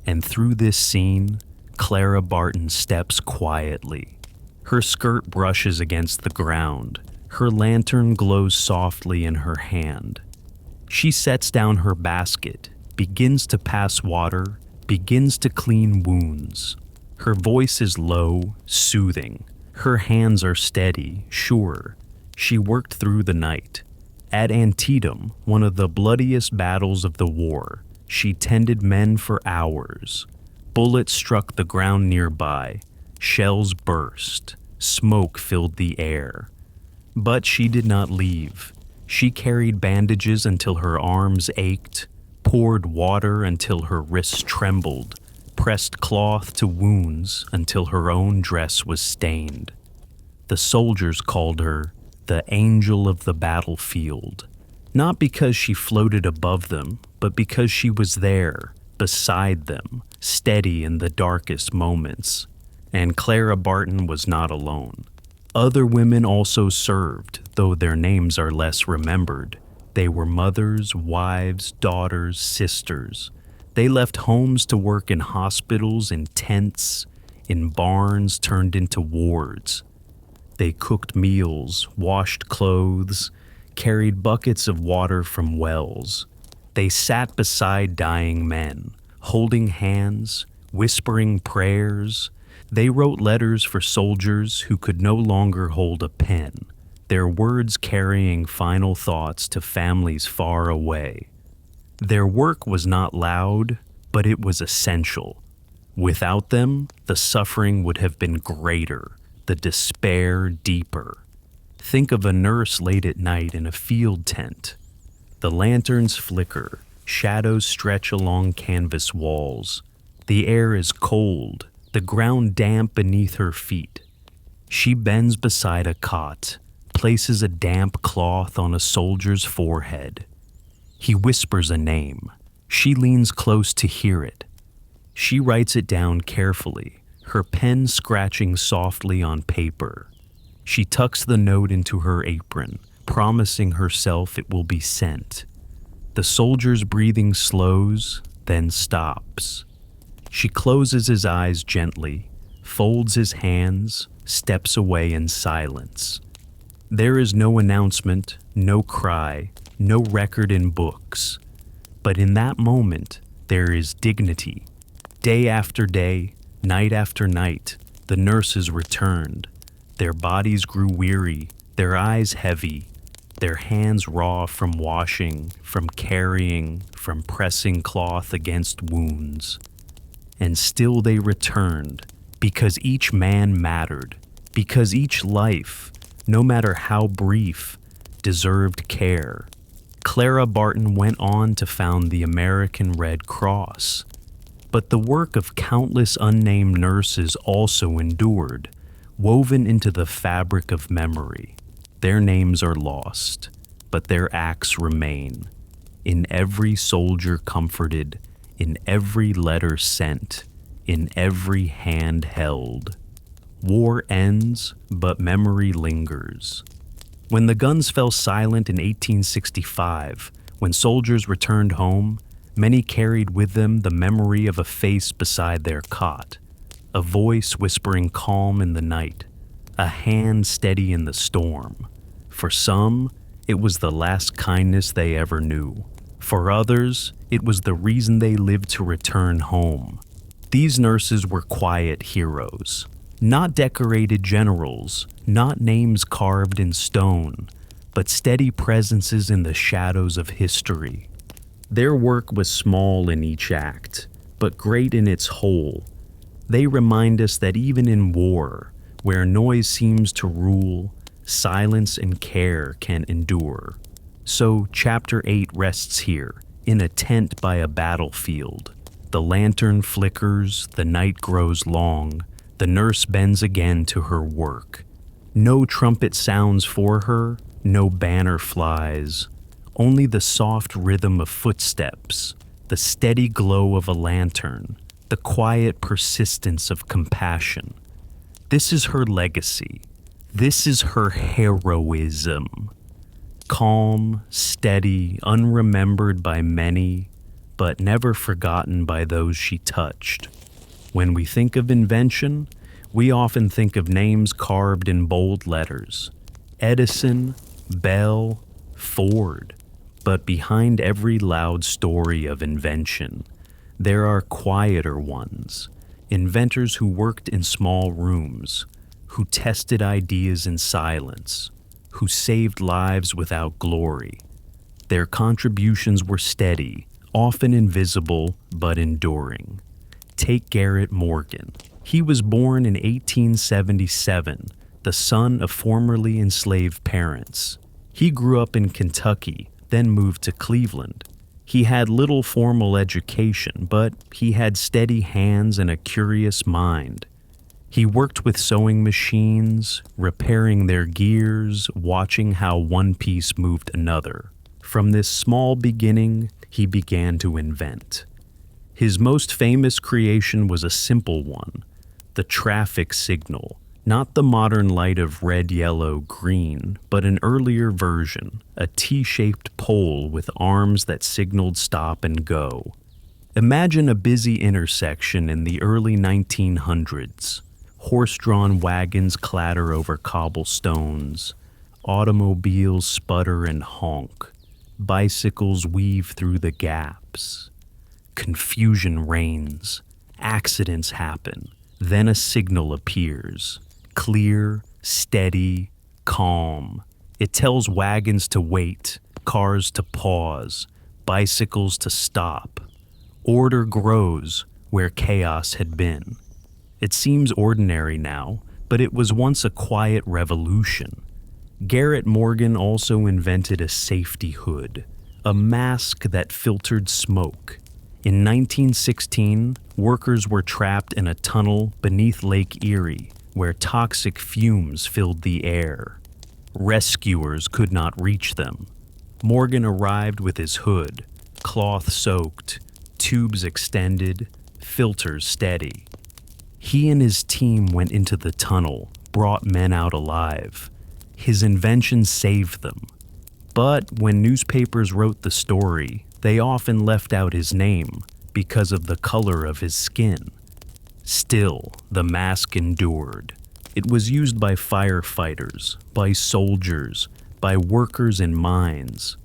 And through this scene, Clara Barton steps quietly. Her skirt brushes against the ground. Her lantern glows softly in her hand. She sets down her basket, begins to pass water, begins to clean wounds. Her voice is low, soothing. Her hands are steady, sure. She worked through the night. At Antietam, one of the bloodiest battles of the war, she tended men for hours. Bullets struck the ground nearby. Shells burst. Smoke filled the air. But she did not leave. She carried bandages until her arms ached, poured water until her wrists trembled, pressed cloth to wounds until her own dress was stained. The soldiers called her the angel of the battlefield, not because she floated above them, but because she was there, beside them, steady in the darkest moments. And Clara Barton was not alone. Other women also served, though their names are less remembered. They were mothers, wives, daughters, sisters. They left homes to work in hospitals, in tents, in barns turned into wards. They cooked meals, washed clothes, carried buckets of water from wells. They sat beside dying men, holding hands, whispering prayers. They wrote letters for soldiers who could no longer hold a pen, their words carrying final thoughts to families far away. Their work was not loud, but it was essential. Without them, the suffering would have been greater, the despair deeper. Think of a nurse late at night in a field tent. The lanterns flicker, shadows stretch along canvas walls. The air is cold, the ground damp beneath her feet. She bends beside a cot, places a damp cloth on a soldier's forehead. He whispers a name. She leans close to hear it. She writes it down carefully, her pen scratching softly on paper. She tucks the note into her apron, promising herself it will be sent. The soldier's breathing slows, then stops. She closes his eyes gently, folds his hands, steps away in silence. There is no announcement, no cry, no record in books. But in that moment, there is dignity. Day after day, night after night, the nurses returned. Their bodies grew weary, their eyes heavy, their hands raw from washing, from carrying, from pressing cloth against wounds. And still they returned, because each man mattered, because each life, no matter how brief, deserved care. Clara Barton went on to found the American Red Cross. But the work of countless unnamed nurses also endured, woven into the fabric of memory. Their names are lost, but their acts remain. In every soldier comforted, in every letter sent, in every hand held. War ends, but memory lingers. When the guns fell silent in 1865, when soldiers returned home, many carried with them the memory of a face beside their cot, a voice whispering calm in the night, a hand steady in the storm. For some, it was the last kindness they ever knew. For others, it was the reason they lived to return home. These nurses were quiet heroes, not decorated generals, not names carved in stone, but steady presences in the shadows of history. Their work was small in each act, but great in its whole. They remind us that even in war, where noise seems to rule, silence and care can endure. So Chapter 8 rests here, in a tent by a battlefield. The lantern flickers, the night grows long, the nurse bends again to her work. No trumpet sounds for her, no banner flies, only the soft rhythm of footsteps, the steady glow of a lantern, the quiet persistence of compassion. This is her legacy. This is her heroism. Calm, steady, unremembered by many, but never forgotten by those she touched. When we think of invention, we often think of names carved in bold letters: Edison, Bell, Ford. But behind every loud story of invention, there are quieter ones, inventors who worked in small rooms, who tested ideas in silence, who saved lives without glory. Their contributions were steady, often invisible, but enduring. Take Garrett Morgan. He was born in 1877, the son of formerly enslaved parents. He grew up in Kentucky, then moved to Cleveland. He had little formal education, but he had steady hands and a curious mind. He worked with sewing machines, repairing their gears, watching how one piece moved another. From this small beginning, he began to invent. His most famous creation was a simple one: the traffic signal. Not the modern light of red, yellow, green, but an earlier version, a T-shaped pole with arms that signaled stop and go. Imagine a busy intersection in the early 1900s. Horse-drawn wagons clatter over cobblestones. Automobiles sputter and honk. Bicycles weave through the gaps. Confusion reigns. Accidents happen. Then a signal appears. Clear, steady, calm. It tells wagons to wait, cars to pause, bicycles to stop. Order grows where chaos had been. It seems ordinary now, but it was once a quiet revolution. Garrett Morgan also invented a safety hood, a mask that filtered smoke. In 1916, workers were trapped in a tunnel beneath Lake Erie, where toxic fumes filled the air. Rescuers could not reach them. Morgan arrived with his hood, cloth soaked, tubes extended, filters steady. He and his team went into the tunnel, brought men out alive. His invention saved them. But when newspapers wrote the story, they often left out his name because of the color of his skin. Still, the mask endured. It was used by firefighters, by soldiers, by workers in mines.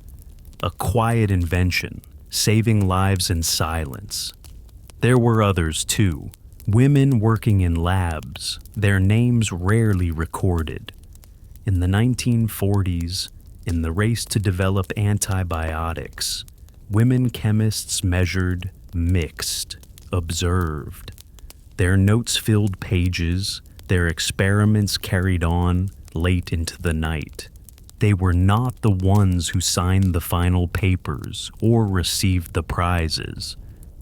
A quiet invention, saving lives in silence. There were others too, women working in labs, their names rarely recorded. In the 1940s, in the race to develop antibiotics, women chemists measured, mixed, observed. Their notes filled pages, their experiments carried on late into the night. They were not the ones who signed the final papers or received the prizes.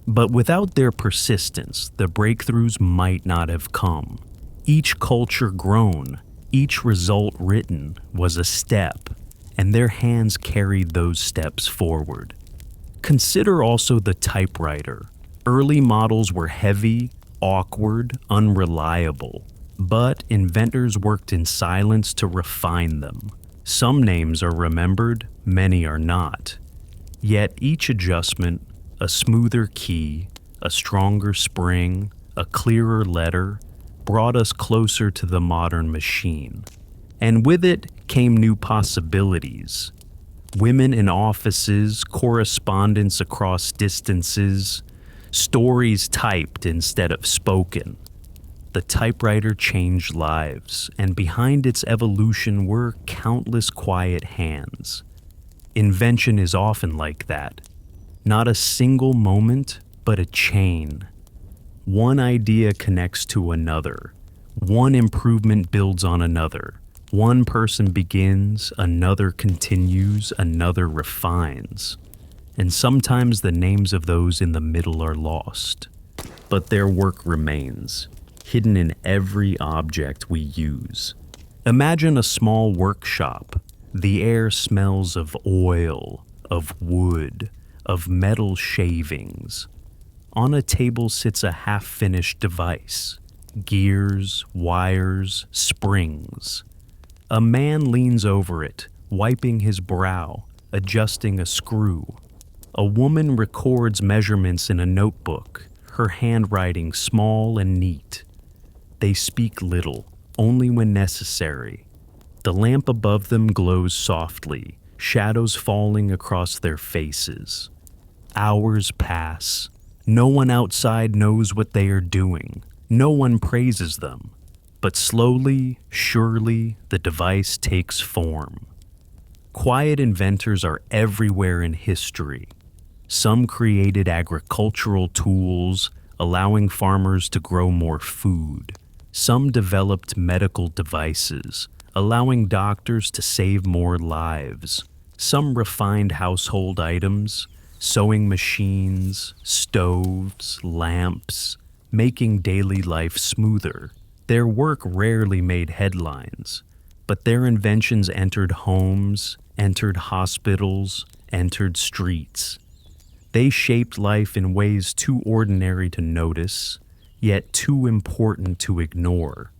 But without their persistence, the breakthroughs might not have come. Each culture grown, each result written was a step, and their hands carried those steps forward. Consider also the typewriter. Early models were heavy, awkward, unreliable, but inventors worked in silence to refine them. Some names are remembered, many are not. Yet each adjustment, a smoother key, a stronger spring, a clearer letter, brought us closer to the modern machine. And with it came new possibilities. Women in offices, correspondence across distances, stories typed instead of spoken. The typewriter changed lives, and behind its evolution were countless quiet hands. Invention is often like that. Not a single moment, but a chain. One idea connects to another. One improvement builds on another. One person begins, another continues, another refines. And sometimes the names of those in the middle are lost. But their work remains, hidden in every object we use. Imagine a small workshop. The air smells of oil, of wood, of metal shavings. On a table sits a half-finished device. Gears, wires, springs. A man leans over it, wiping his brow, adjusting a screw. A woman records measurements in a notebook, her handwriting small and neat. They speak little, only when necessary. The lamp above them glows softly, shadows falling across their faces. Hours pass. No one outside knows what they are doing. No one praises them. But slowly, surely, the device takes form. Quiet inventors are everywhere in history. Some created agricultural tools, allowing farmers to grow more food. Some developed medical devices, allowing doctors to save more lives. Some refined household items, sewing machines, stoves, lamps, making daily life smoother. Their work rarely made headlines, but their inventions entered homes, entered hospitals, entered streets. They shaped life in ways too ordinary to notice, yet too important to ignore.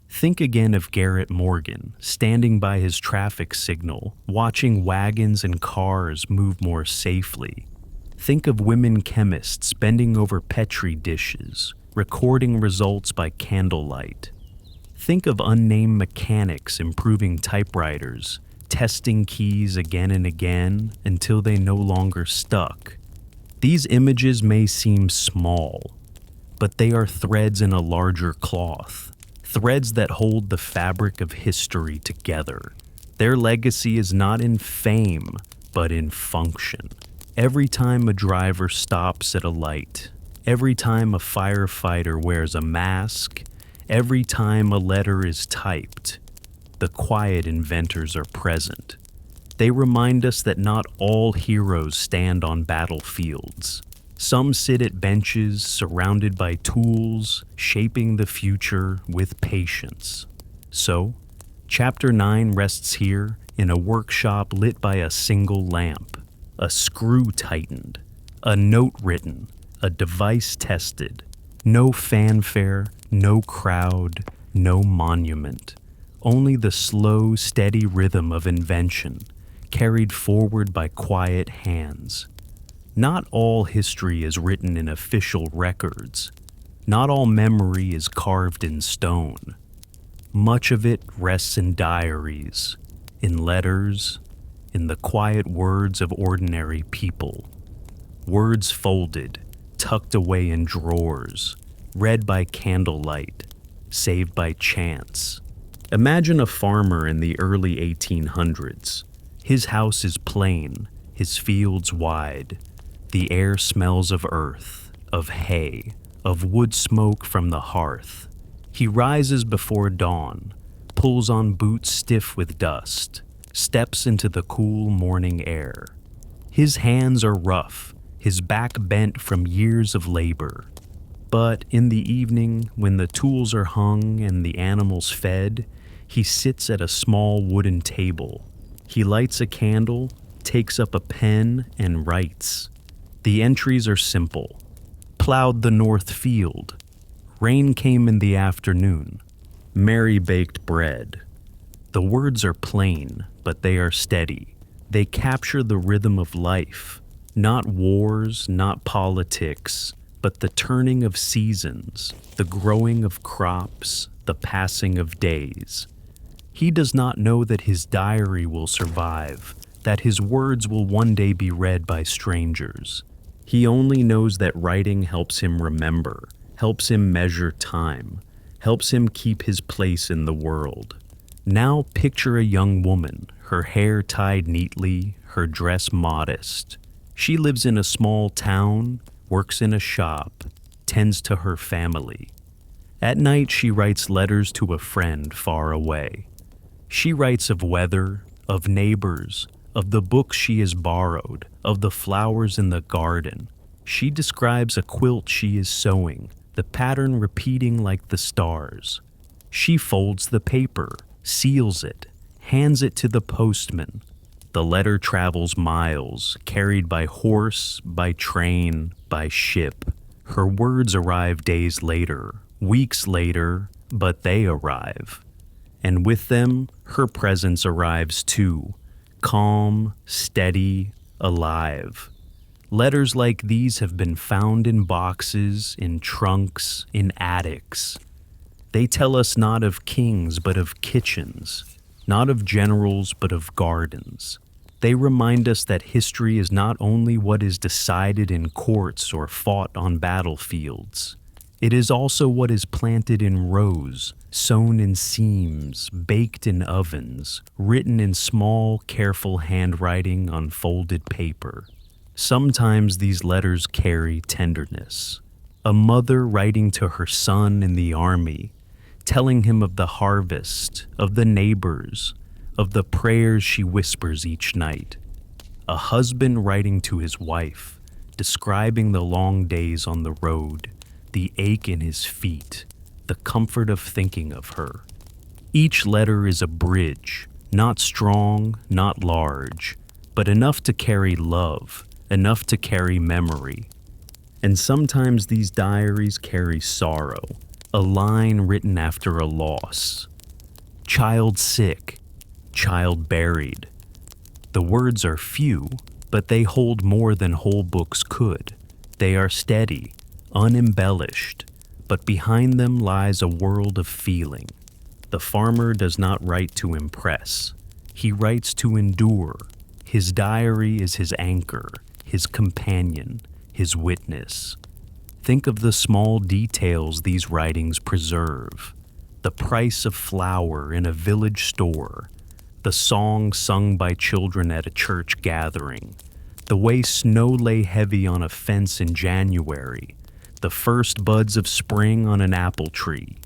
Think again of Garrett Morgan, standing by his traffic signal, watching wagons and cars move more safely. Think of women chemists bending over Petri dishes, recording results by candlelight. Think of unnamed mechanics improving typewriters, testing keys again and again until they no longer stuck. These images may seem small, but they are threads in a larger cloth, threads that hold the fabric of history together. Their legacy is not in fame, but in function. Every time a driver stops at a light, every time a firefighter wears a mask, every time a letter is typed, the quiet inventors are present. They remind us that not all heroes stand on battlefields. Some sit at benches surrounded by tools, shaping the future with patience. So, Chapter 9 rests here in a workshop lit by a single lamp. A screw tightened, a note written, a device tested. No fanfare, no crowd, no monument. Only the slow, steady rhythm of invention, carried forward by quiet hands. Not all history is written in official records. Not all memory is carved in stone. Much of it rests in diaries, in letters, in the quiet words of ordinary people. Words folded, tucked away in drawers, read by candlelight, saved by chance. Imagine a farmer in the early 1800s. His house is plain, his fields wide. The air smells of earth, of hay, of wood smoke from the hearth. He rises before dawn, pulls on boots stiff with dust, steps into the cool morning air. His hands are rough, his back bent from years of labor. But in the evening, when the tools are hung and the animals fed, he sits at a small wooden table. He lights a candle, takes up a pen, and writes. The entries are simple. Plowed the north field. Rain came in the afternoon. Mary baked bread. The words are plain, but they are steady. They capture the rhythm of life. Not wars, not politics, but the turning of seasons, the growing of crops, the passing of days. He does not know that his diary will survive, that his words will one day be read by strangers. He only knows that writing helps him remember, helps him measure time, helps him keep his place in the world. Now picture a young woman, her hair tied neatly, her dress modest. She lives in a small town, works in a shop, tends to her family. At night she writes letters to a friend far away. She writes of weather, of neighbors, of the books she has borrowed, of the flowers in the garden. She describes a quilt she is sewing, the pattern repeating like the stars. She folds the paper, seals it, hands it to the postman. The letter travels miles, carried by horse, by train, by ship. Her words arrive days later, weeks later, but they arrive. And with them, her presence arrives too, calm, steady, alive. Letters like these have been found in boxes, in trunks, in attics. They tell us not of kings, but of kitchens, not of generals, but of gardens. They remind us that history is not only what is decided in courts or fought on battlefields. It is also what is planted in rows, sown in seams, baked in ovens, written in small, careful handwriting on folded paper. Sometimes these letters carry tenderness. A mother writing to her son in the army, telling him of the harvest, of the neighbors, of the prayers she whispers each night. A husband writing to his wife, describing the long days on the road, the ache in his feet, the comfort of thinking of her. Each letter is a bridge, not strong, not large, but enough to carry love, enough to carry memory. And sometimes these diaries carry sorrow, a line written after a loss. Child sick, child buried. The words are few, but they hold more than whole books could. They are steady, unembellished, but behind them lies a world of feeling. The farmer does not write to impress. He writes to endure. His diary is his anchor, his companion, his witness. Think of the small details these writings preserve. The price of flour in a village store, the song sung by children at a church gathering, the way snow lay heavy on a fence in January, the first buds of spring on an apple tree.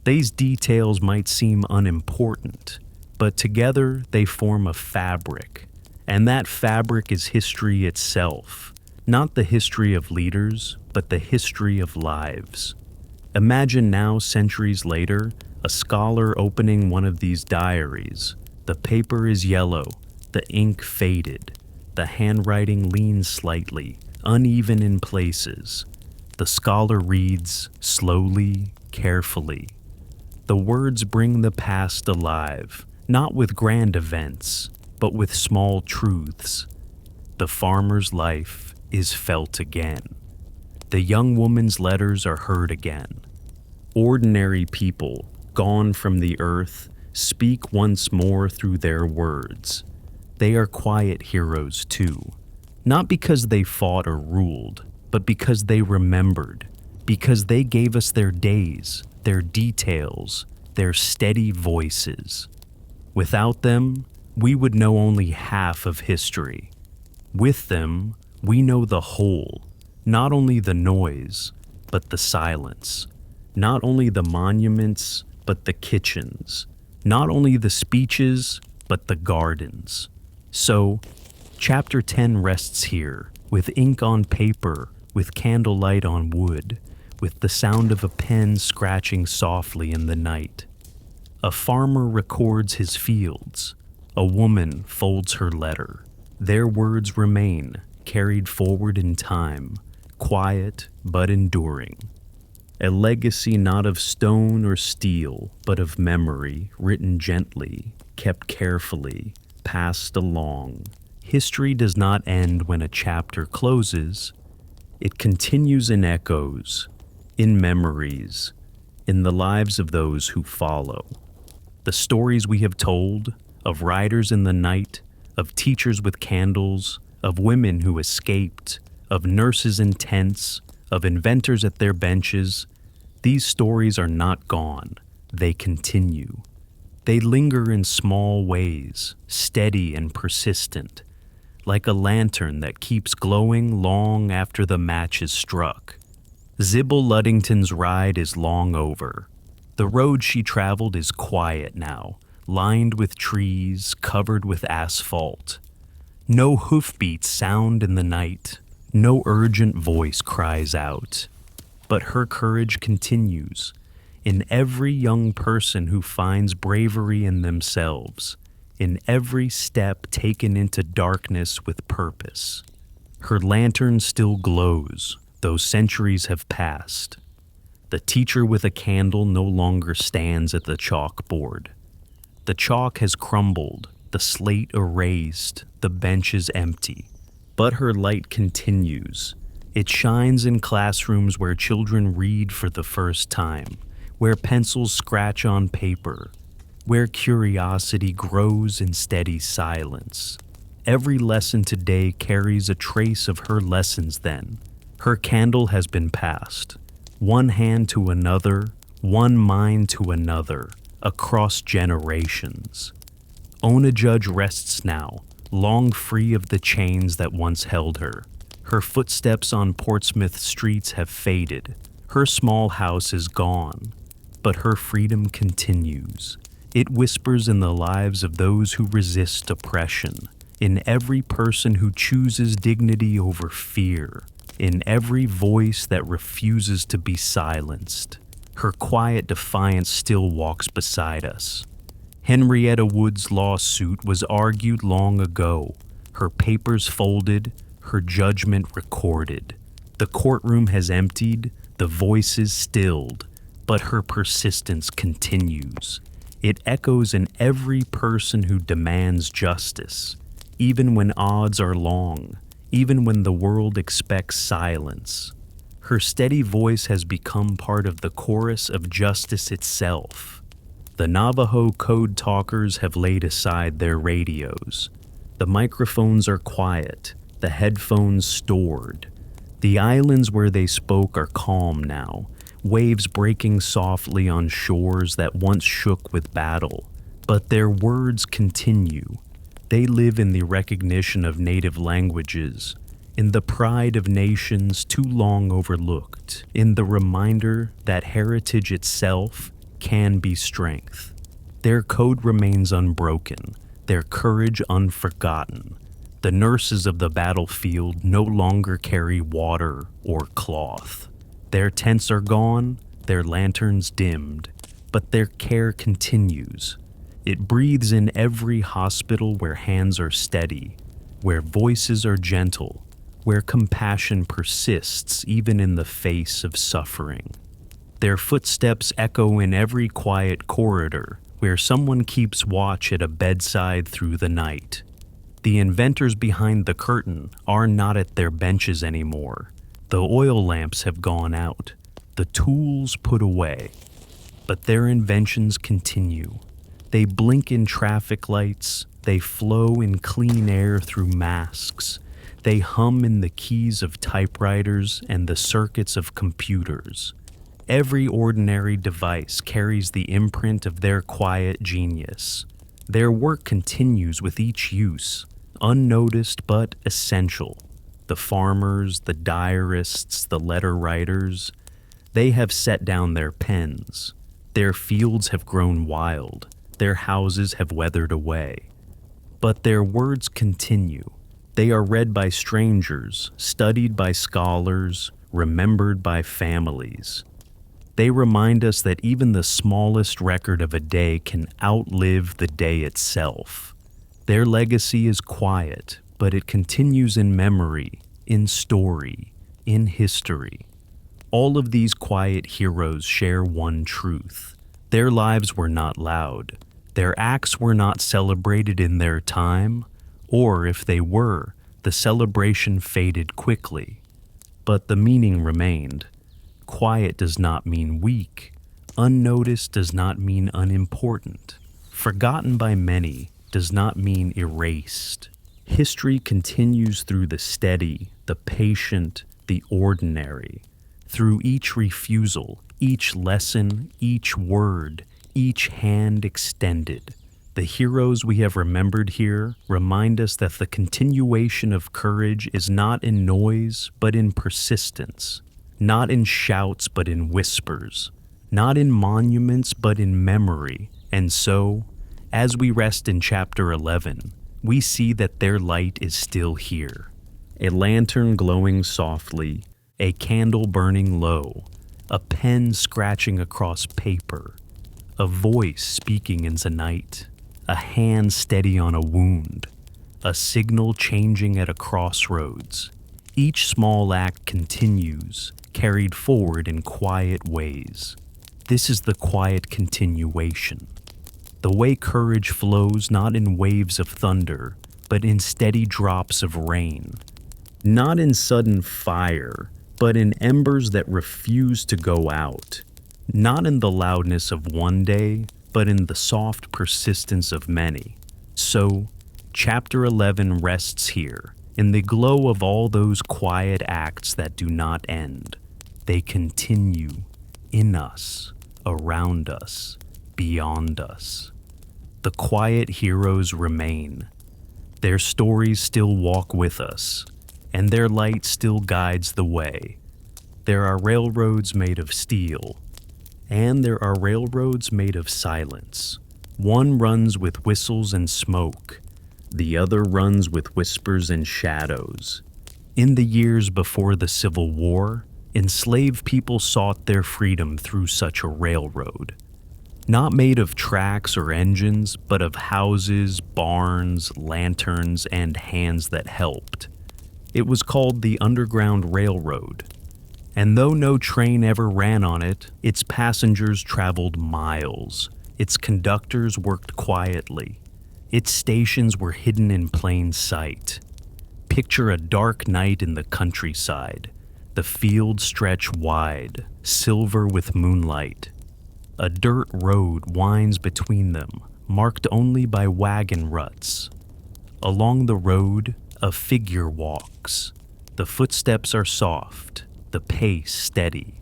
These details might seem unimportant, but together they form a fabric, and that fabric is history itself, not the history of leaders, but the history of lives. Imagine now, centuries later, a scholar opening one of these diaries. The paper is yellow, the ink faded, the handwriting leans slightly, uneven in places. The scholar reads slowly, carefully. The words bring the past alive, not with grand events, but with small truths. The farmer's life is felt again. The young woman's letters are heard again. Ordinary people, gone from the earth, speak once more through their words. They are quiet heroes too, not because they fought or ruled, but because they remembered, because they gave us their days, their details, their steady voices. Without them, we would know only half of history. With them, we know the whole, not only the noise, but the silence, not only the monuments, but the kitchens, not only the speeches, but the gardens. So, Chapter 10 rests here, with ink on paper, with candlelight on wood, with the sound of a pen scratching softly in the night. A farmer records his fields. A woman folds her letter. Their words remain, carried forward in time, quiet but enduring. A legacy not of stone or steel, but of memory, written gently, kept carefully, passed along. History does not end when a chapter closes. It continues in echoes, in memories, in the lives of those who follow. The stories we have told, of riders in the night, of teachers with candles, of women who escaped, of nurses in tents, of inventors at their benches, these stories are not gone. They continue. They linger in small ways, steady and persistent, like a lantern that keeps glowing long after the match is struck. Sybil Luddington's ride is long over. The road she traveled is quiet now, lined with trees, covered with asphalt. No hoofbeats sound in the night. No urgent voice cries out. But her courage continues in every young person who finds bravery in themselves, in every step taken into darkness with purpose. Her lantern still glows, though centuries have passed. The teacher with a candle no longer stands at the chalkboard. The chalk has crumbled, the slate erased, the bench is empty. But her light continues. It shines in classrooms where children read for the first time, where pencils scratch on paper, where curiosity grows in steady silence. Every lesson today carries a trace of her lessons then. Her candle has been passed, one hand to another, one mind to another, across generations. Ona Judge rests now, long free of the chains that once held her. Her footsteps on Portsmouth streets have faded. Her small house is gone, but her freedom continues. It whispers in the lives of those who resist oppression, in every person who chooses dignity over fear, in every voice that refuses to be silenced. Her quiet defiance still walks beside us. Henrietta Wood's lawsuit was argued long ago, her papers folded, her judgment recorded. The courtroom has emptied, the voices stilled, but her persistence continues. It echoes in every person who demands justice, even when odds are long, even when the world expects silence. Her steady voice has become part of the chorus of justice itself. The Navajo code talkers have laid aside their radios. The microphones are quiet, the headphones stored. The islands where they spoke are calm now, waves breaking softly on shores that once shook with battle. But their words continue. They live in the recognition of native languages, in the pride of nations too long overlooked, in the reminder that heritage itself can be strength. Their code remains unbroken, their courage unforgotten. The nurses of the battlefield no longer carry water or cloth. Their tents are gone, their lanterns dimmed, but their care continues. It breathes in every hospital where hands are steady, where voices are gentle, where compassion persists even in the face of suffering. Their footsteps echo in every quiet corridor where someone keeps watch at a bedside through the night. The inventors behind the curtain are not at their benches anymore. The oil lamps have gone out, the tools put away. But their inventions continue. They blink in traffic lights, they flow in clean air through masks. They hum in the keys of typewriters and the circuits of computers. Every ordinary device carries the imprint of their quiet genius. Their work continues with each use, unnoticed but essential. The farmers, the diarists, the letter writers, they have set down their pens. Their fields have grown wild. Their houses have weathered away. But their words continue. They are read by strangers, studied by scholars, remembered by families. They remind us that even the smallest record of a day can outlive the day itself. Their legacy is quiet, but it continues in memory, in story, in history. All of these quiet heroes share one truth. Their lives were not loud. Their acts were not celebrated in their time, or if they were, the celebration faded quickly. But the meaning remained. Quiet does not mean weak. Unnoticed does not mean unimportant. Forgotten by many does not mean erased. History continues through the steady, the patient, the ordinary. Through each refusal, each lesson, each word, each hand extended. The heroes we have remembered here remind us that the continuation of courage is not in noise, but in persistence. Not in shouts, but in whispers. Not in monuments, but in memory. And so, as we rest in chapter 11, we see that their light is still here. A lantern glowing softly, a candle burning low, a pen scratching across paper, a voice speaking in the night, a hand steady on a wound, a signal changing at a crossroads. Each small act continues, carried forward in quiet ways. This is the quiet continuation. The way courage flows not in waves of thunder, but in steady drops of rain. Not in sudden fire, but in embers that refuse to go out. Not in the loudness of one day, but in the soft persistence of many. So, Chapter 11 rests here, in the glow of all those quiet acts that do not end. They continue in us, around us, beyond us. The quiet heroes remain. Their stories still walk with us, and their light still guides the way. There are railroads made of steel, and there are railroads made of silence. One runs with whistles and smoke. The other runs with whispers and shadows. In the years before the Civil War, enslaved people sought their freedom through such a railroad. Not made of tracks or engines, but of houses, barns, lanterns, and hands that helped. It was called the Underground Railroad. And though no train ever ran on it, its passengers traveled miles. Its conductors worked quietly. Its stations were hidden in plain sight. Picture a dark night in the countryside. The fields stretch wide, silver with moonlight. A dirt road winds between them, marked only by wagon ruts. Along the road, a figure walks. The footsteps are soft, the pace steady.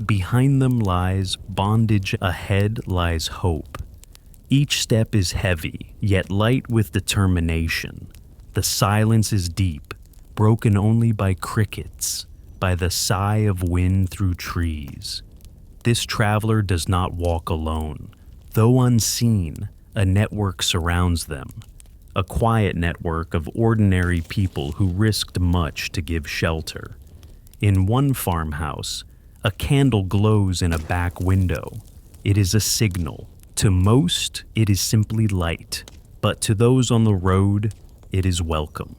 Behind them lies bondage, ahead lies hope. Each step is heavy, yet light with determination. The silence is deep, broken only by crickets, by the sigh of wind through trees. This traveler does not walk alone. Though unseen, a network surrounds them. A quiet network of ordinary people who risked much to give shelter. In one farmhouse, a candle glows in a back window. It is a signal. To most, it is simply light, but to those on the road, it is welcome.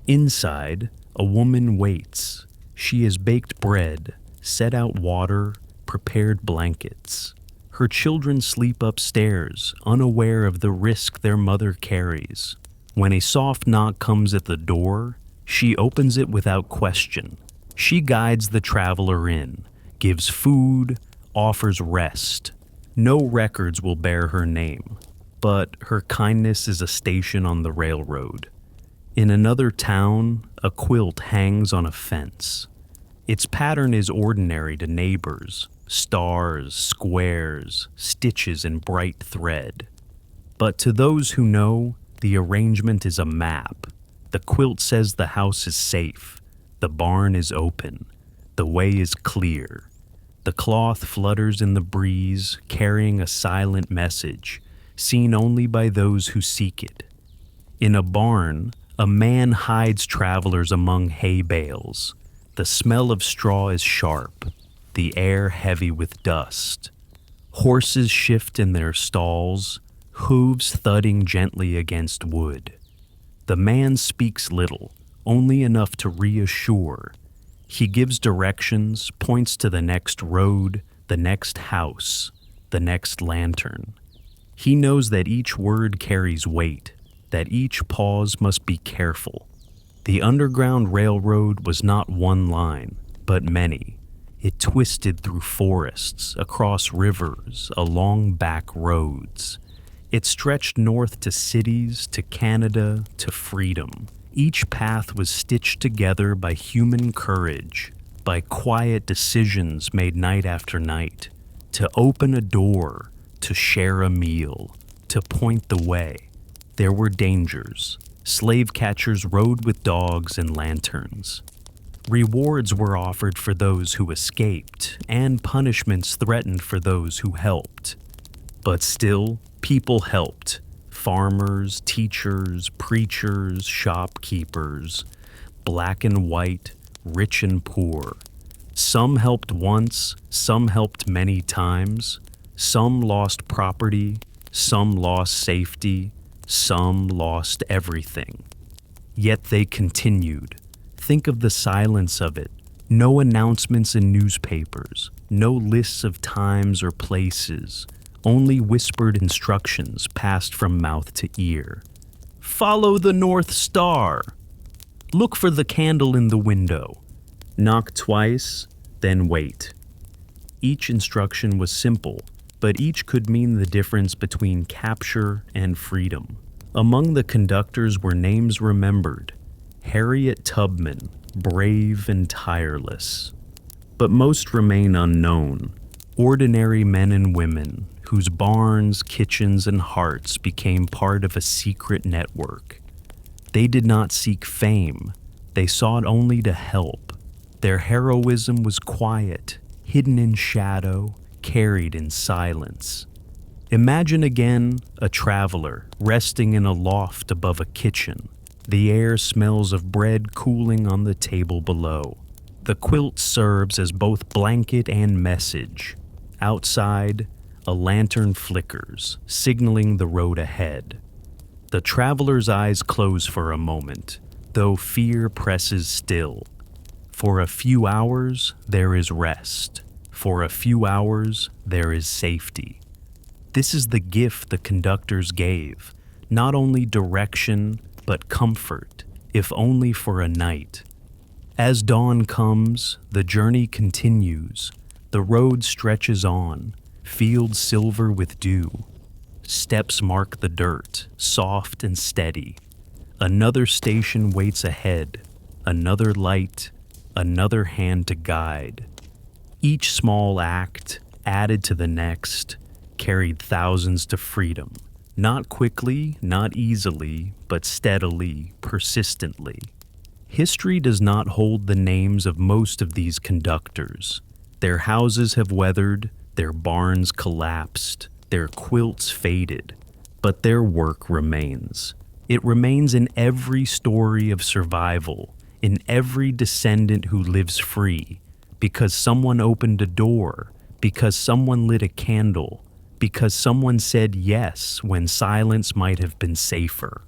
Inside, a woman waits. She has baked bread, set out water, prepared blankets. Her children sleep upstairs, unaware of the risk their mother carries. When a soft knock comes at the door, she opens it without question. She guides the traveler in, gives food, offers rest. No records will bear her name, but her kindness is a station on the railroad. In another town, a quilt hangs on a fence. Its pattern is ordinary to neighbors, stars, squares, stitches, and bright thread. But to those who know, the arrangement is a map. The quilt says the house is safe, the barn is open, the way is clear. The cloth flutters in the breeze, carrying a silent message, seen only by those who seek it. In a barn, a man hides travelers among hay bales. The smell of straw is sharp, the air heavy with dust. Horses shift in their stalls, hooves thudding gently against wood. The man speaks little, only enough to reassure. He gives directions, points to the next road, the next house, the next lantern. He knows that each word carries weight, that each pause must be careful. The Underground Railroad was not one line, but many. It twisted through forests, across rivers, along back roads. It stretched north to cities, to Canada, to freedom. Each path was stitched together by human courage, by quiet decisions made night after night, to open a door, to share a meal, to point the way. There were dangers. Slave catchers rode with dogs and lanterns. Rewards were offered for those who escaped, and punishments threatened for those who helped. But still, people helped. Farmers, teachers, preachers, shopkeepers, black and white, rich and poor. Some helped once, some helped many times. Some lost property, some lost safety, some lost everything. Yet they continued. Think of the silence of it. No announcements in newspapers, no lists of times or places, Only whispered instructions passed from mouth to ear. Follow the North Star. Look for the candle in the window. Knock twice, then wait. Each instruction was simple, but each could mean the difference between capture and freedom. Among the conductors were names remembered: Harriet Tubman, brave and tireless. But most remain unknown, ordinary men and women whose barns, kitchens, and hearts became part of a secret network. They did not seek fame, they sought only to help. Their heroism was quiet, hidden in shadow, carried in silence. Imagine again a traveler resting in a loft above a kitchen. The air smells of bread cooling on the table below. The quilt serves as both blanket and message. Outside, a lantern flickers, signaling the road ahead. The traveler's eyes close for a moment, though fear presses still. For a few hours, there is rest. For a few hours, there is safety. This is the gift the conductors gave, not only direction, but comfort, if only for a night. As dawn comes, the journey continues. The road stretches on, fields silver with dew. Steps mark the dirt, soft and steady. Another station waits ahead, another light, another hand to guide. Each small act, added to the next, carried thousands to freedom. Not quickly, not easily, but steadily, persistently. History does not hold the names of most of these conductors. Their houses have weathered, their barns collapsed, their quilts faded, but their work remains. It remains in every story of survival, in every descendant who lives free, because someone opened a door, because someone lit a candle, because someone said yes when silence might have been safer.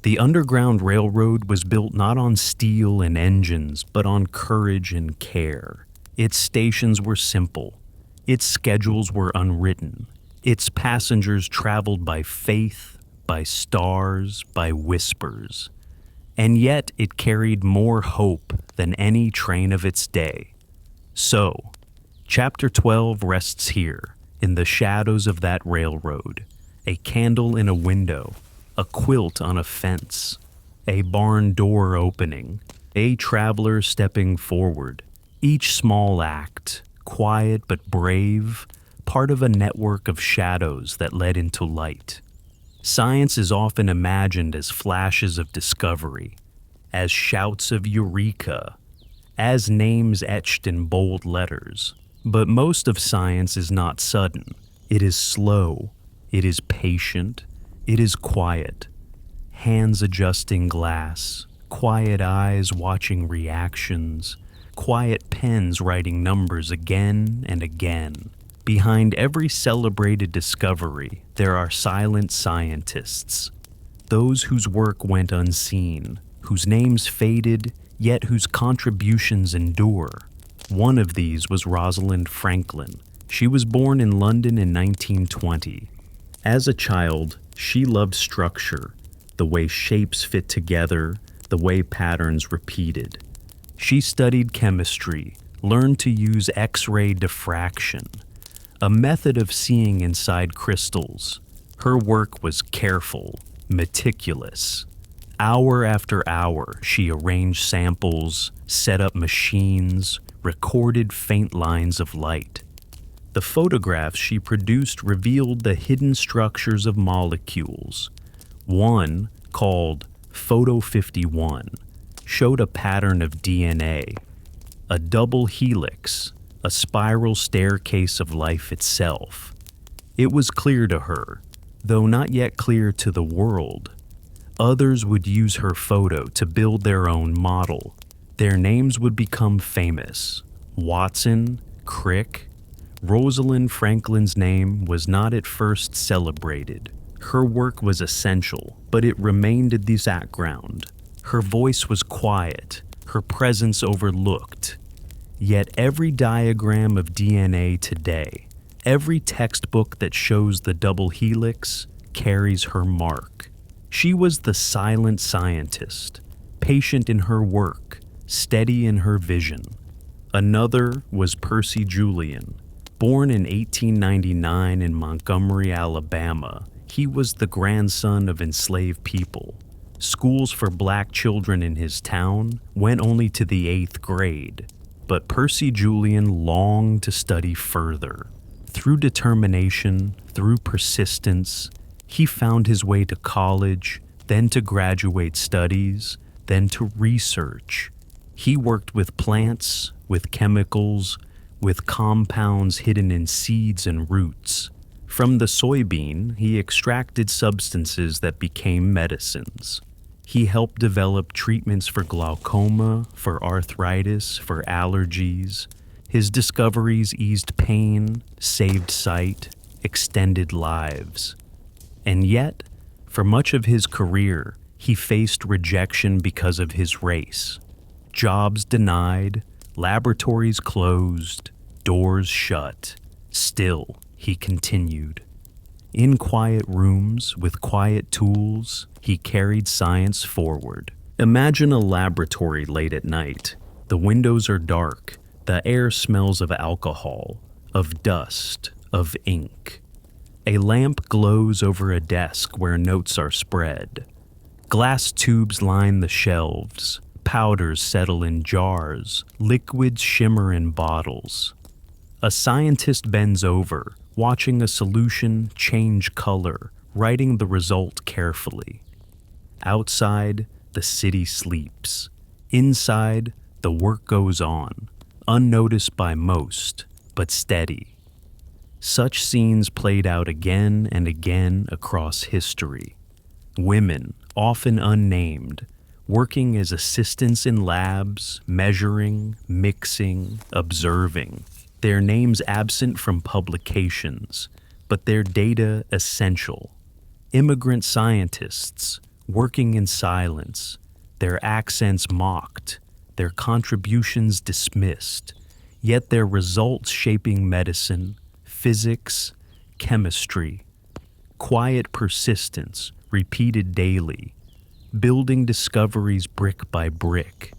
The Underground Railroad was built not on steel and engines, but on courage and care. Its stations were simple. Its schedules were unwritten. Its passengers traveled by faith, by stars, by whispers. And yet it carried more hope than any train of its day. So, Chapter 12 rests here, in the shadows of that railroad, a candle in a window, a quilt on a fence, a barn door opening, a traveler stepping forward, each small act, quiet but brave, part of a network of shadows that led into light. Science is often imagined as flashes of discovery, as shouts of eureka, as names etched in bold letters. But most of science is not sudden. It is slow. It is patient. It is quiet. Hands adjusting glass, quiet eyes watching reactions, quiet pens writing numbers again and again. Behind every celebrated discovery, there are silent scientists, those whose work went unseen, whose names faded, yet whose contributions endure. One of these was Rosalind Franklin. She was born in London in 1920. As a child, she loved structure, the way shapes fit together, the way patterns repeated. She studied chemistry, learned to use X-ray diffraction, a method of seeing inside crystals. Her work was careful, meticulous. Hour after hour, she arranged samples, set up machines, recorded faint lines of light. The photographs she produced revealed the hidden structures of molecules. One, called Photo 51, showed a pattern of DNA, a double helix, a spiral staircase of life itself. It was clear to her, though not yet clear to the world. Others would use her photo to build their own model. Their names would become famous: Watson, Crick. Rosalind Franklin's name was not at first celebrated. Her work was essential, but it remained in the background. Her voice was quiet, her presence overlooked. Yet every diagram of DNA today, Every textbook that shows the double helix carries her mark. She was the silent scientist, patient in her work, steady in her vision. Another was Percy Julian. Born in 1899 in Montgomery, Alabama, he was the grandson of enslaved people. Schools for black children in his town went only to the 8th grade, but Percy Julian longed to study further. Through determination, through persistence, he found his way to college, then to graduate studies, then to research. He worked with plants, with chemicals, with compounds hidden in seeds and roots. From the soybean, he extracted substances that became medicines. He helped develop treatments for glaucoma, for arthritis, for allergies. His discoveries eased pain, saved sight, extended lives. And yet, for much of his career, he faced rejection because of his race. Jobs denied, laboratories closed, doors shut. Still, he continued. In quiet rooms, with quiet tools, he carried science forward. Imagine a laboratory late at night. The windows are dark. The air smells of alcohol, of dust, of ink. A lamp glows over a desk where notes are spread. Glass tubes line the shelves. Powders settle in jars. Liquids shimmer in bottles. A scientist bends over, watching a solution change color, writing the result carefully. Outside, the city sleeps. Inside, the work goes on, unnoticed by most, but steady. Such scenes played out again and again across history. Women, often unnamed, working as assistants in labs, measuring, mixing, observing. Their names absent from publications, but their data essential. Immigrant scientists, working in silence, their accents mocked, their contributions dismissed, yet their results shaping medicine, physics, chemistry. Quiet persistence, repeated daily, building discoveries brick by brick.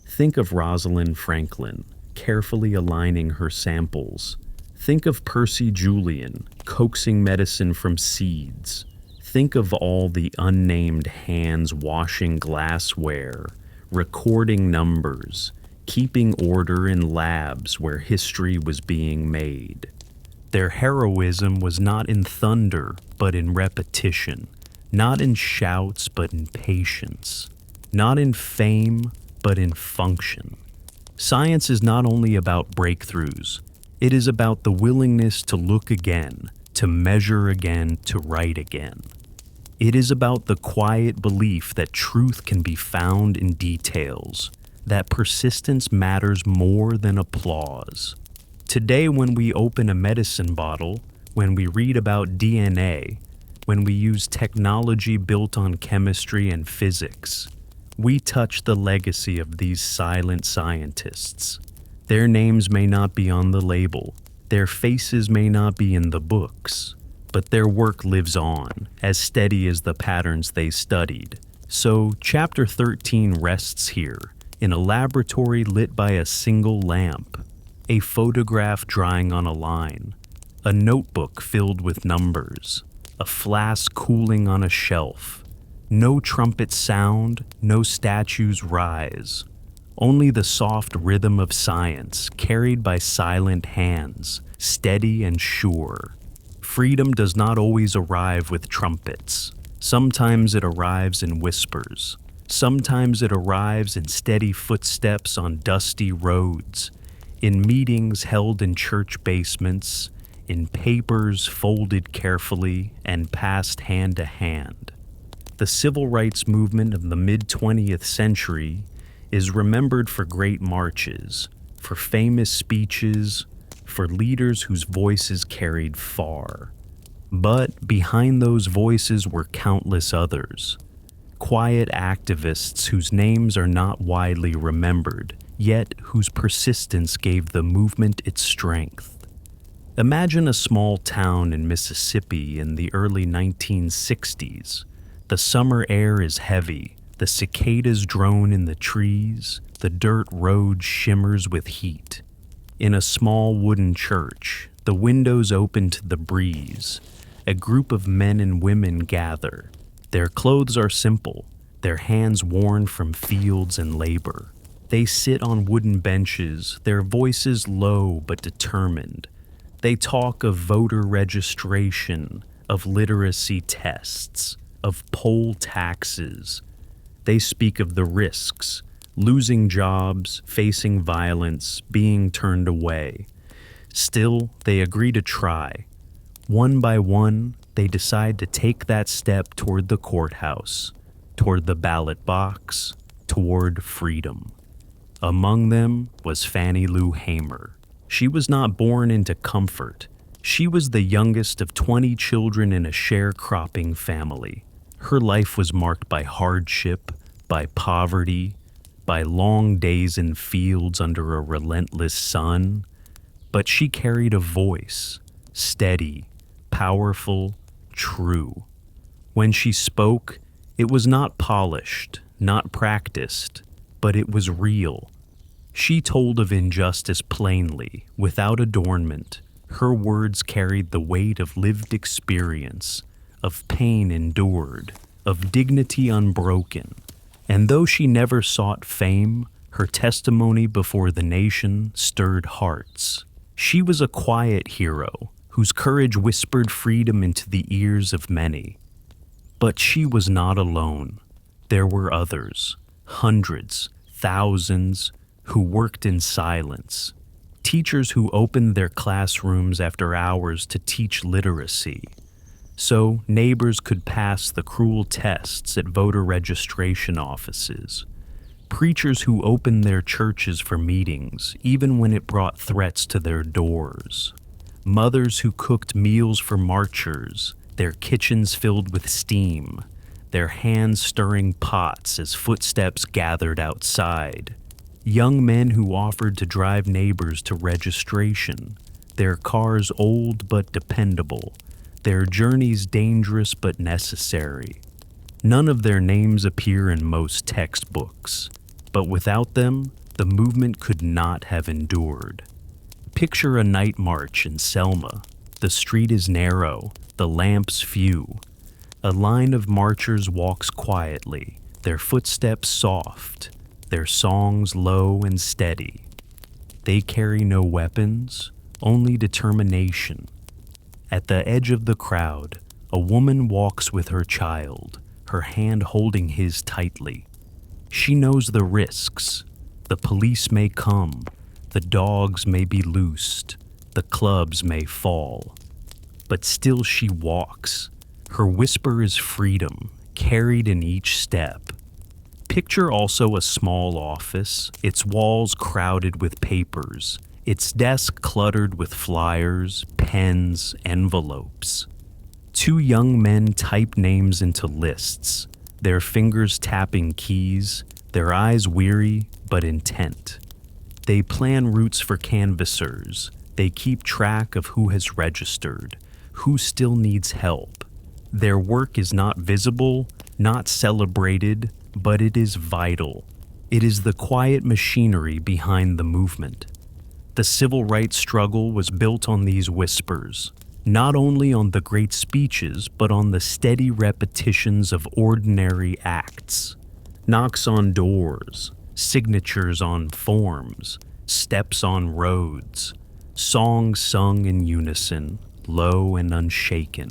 Think of Rosalind Franklin, carefully aligning her samples. Think of Percy Julian, coaxing medicine from seeds. Think of all the unnamed hands washing glassware, recording numbers, keeping order in labs where history was being made. Their heroism was not in thunder, but in repetition, not in shouts, but in patience, not in fame, but in function. Science is not only about breakthroughs, it is about the willingness to look again, to measure again, to write again. It is about the quiet belief that truth can be found in details, that persistence matters more than applause. Today, when we open a medicine bottle, when we read about DNA, when we use technology built on chemistry and physics, we touch the legacy of these silent scientists. Their names may not be on the label, their faces may not be in the books, but their work lives on, as steady as the patterns they studied. So, Chapter 13 rests here, in a laboratory lit by a single lamp, a photograph drying on a line, a notebook filled with numbers, a flask cooling on a shelf. No trumpet sound, no statues rise. Only the soft rhythm of science carried by silent hands, steady and sure. Freedom does not always arrive with trumpets. Sometimes it arrives in whispers. Sometimes it arrives in steady footsteps on dusty roads, in meetings held in church basements, in papers folded carefully and passed hand to hand. The civil rights movement of the mid-20th century is remembered for great marches, for famous speeches, for leaders whose voices carried far. But behind those voices were countless others, quiet activists whose names are not widely remembered, yet whose persistence gave the movement its strength. Imagine a small town in Mississippi in the early 1960s. The summer air is heavy, the cicadas drone in the trees, the dirt road shimmers with heat. In a small wooden church, the windows open to the breeze. A group of men and women gather. Their clothes are simple, their hands worn from fields and labor. They sit on wooden benches, their voices low but determined. They talk of voter registration, of literacy tests, of poll taxes. They speak of the risks, losing jobs, facing violence, being turned away. Still, they agree to try. One by one, they decide to take that step toward the courthouse, toward the ballot box, toward freedom. Among them was Fannie Lou Hamer. She was not born into comfort. She was the youngest of 20 children in a sharecropping family. Her life was marked by hardship, by poverty, by long days in fields under a relentless sun. But she carried a voice, steady, powerful, true. When she spoke, it was not polished, not practiced, but it was real. She told of injustice plainly, without adornment. Her words carried the weight of lived experience, of pain endured, of dignity unbroken. And though she never sought fame, her testimony before the nation stirred hearts. She was a quiet hero, whose courage whispered freedom into the ears of many. But she was not alone. There were others, hundreds, thousands, who worked in silence. Teachers who opened their classrooms after hours to teach literacy, so neighbors could pass the cruel tests at voter registration offices. Preachers who opened their churches for meetings, even when it brought threats to their doors. Mothers who cooked meals for marchers, their kitchens filled with steam, their hands stirring pots as footsteps gathered outside. Young men who offered to drive neighbors to registration, their cars old but dependable, their journeys dangerous but necessary. None of their names appear in most textbooks, but without them, the movement could not have endured. Picture a night march in Selma. The street is narrow, the lamps few. A line of marchers walks quietly, their footsteps soft, their songs low and steady. They carry no weapons, only determination. At the edge of the crowd, a woman walks with her child, her hand holding his tightly. She knows the risks. The police may come, the dogs may be loosed, the clubs may fall. But still she walks. Her whisper is freedom, carried in each step. Picture also a small office, its walls crowded with papers, its desk cluttered with flyers, pens, envelopes. Two young men type names into lists, their fingers tapping keys, their eyes weary but intent. They plan routes for canvassers. They keep track of who has registered, who still needs help. Their work is not visible, not celebrated, but it is vital. It is the quiet machinery behind the movement. The civil rights struggle was built on these whispers, not only on the great speeches, but on the steady repetitions of ordinary acts. Knocks on doors, signatures on forms, steps on roads, songs sung in unison, low and unshaken.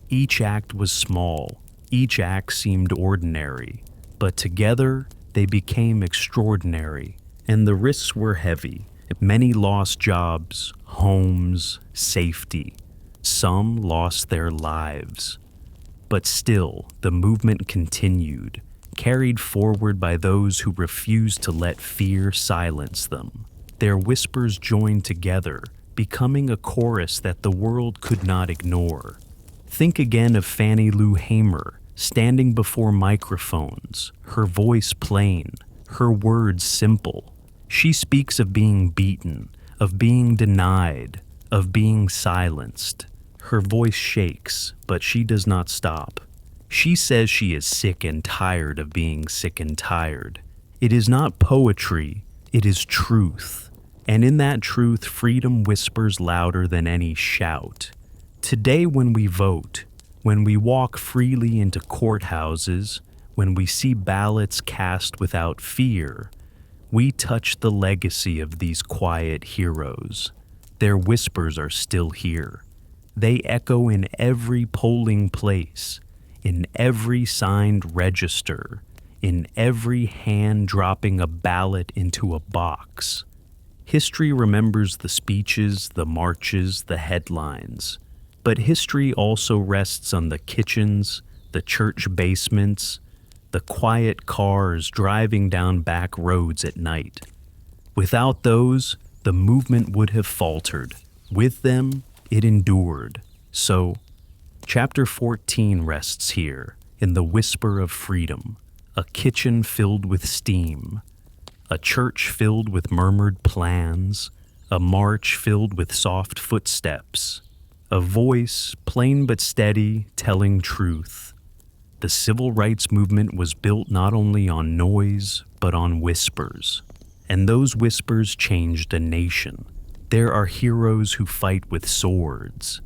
Each act was small, each act seemed ordinary, but together they became extraordinary, and the risks were heavy. Many lost jobs, homes, safety. Some lost their lives. But still, the movement continued, carried forward by those who refused to let fear silence them. Their whispers joined together, becoming a chorus that the world could not ignore. Think again of Fannie Lou Hamer, standing before microphones, her voice plain, her words simple. She speaks of being beaten, of being denied, of being silenced. Her voice shakes, but she does not stop. She says she is sick and tired of being sick and tired. It is not poetry, it is truth. And in that truth, freedom whispers louder than any shout. Today, when we vote, when we walk freely into courthouses, when we see ballots cast without fear, we touch the legacy of these quiet heroes. Their whispers are still here. They echo in every polling place, in every signed register, in every hand dropping a ballot into a box. History remembers the speeches, the marches, the headlines. But history also rests on the kitchens, the church basements, the quiet cars driving down back roads at night. Without those, the movement would have faltered. With them, it endured. So, Chapter 14 rests here, in the whisper of freedom, a kitchen filled with steam, a church filled with murmured plans, a march filled with soft footsteps, a voice, plain but steady, telling truth. The civil rights movement was built not only on noise, but on whispers. And those whispers changed a nation. There are heroes who fight with swords.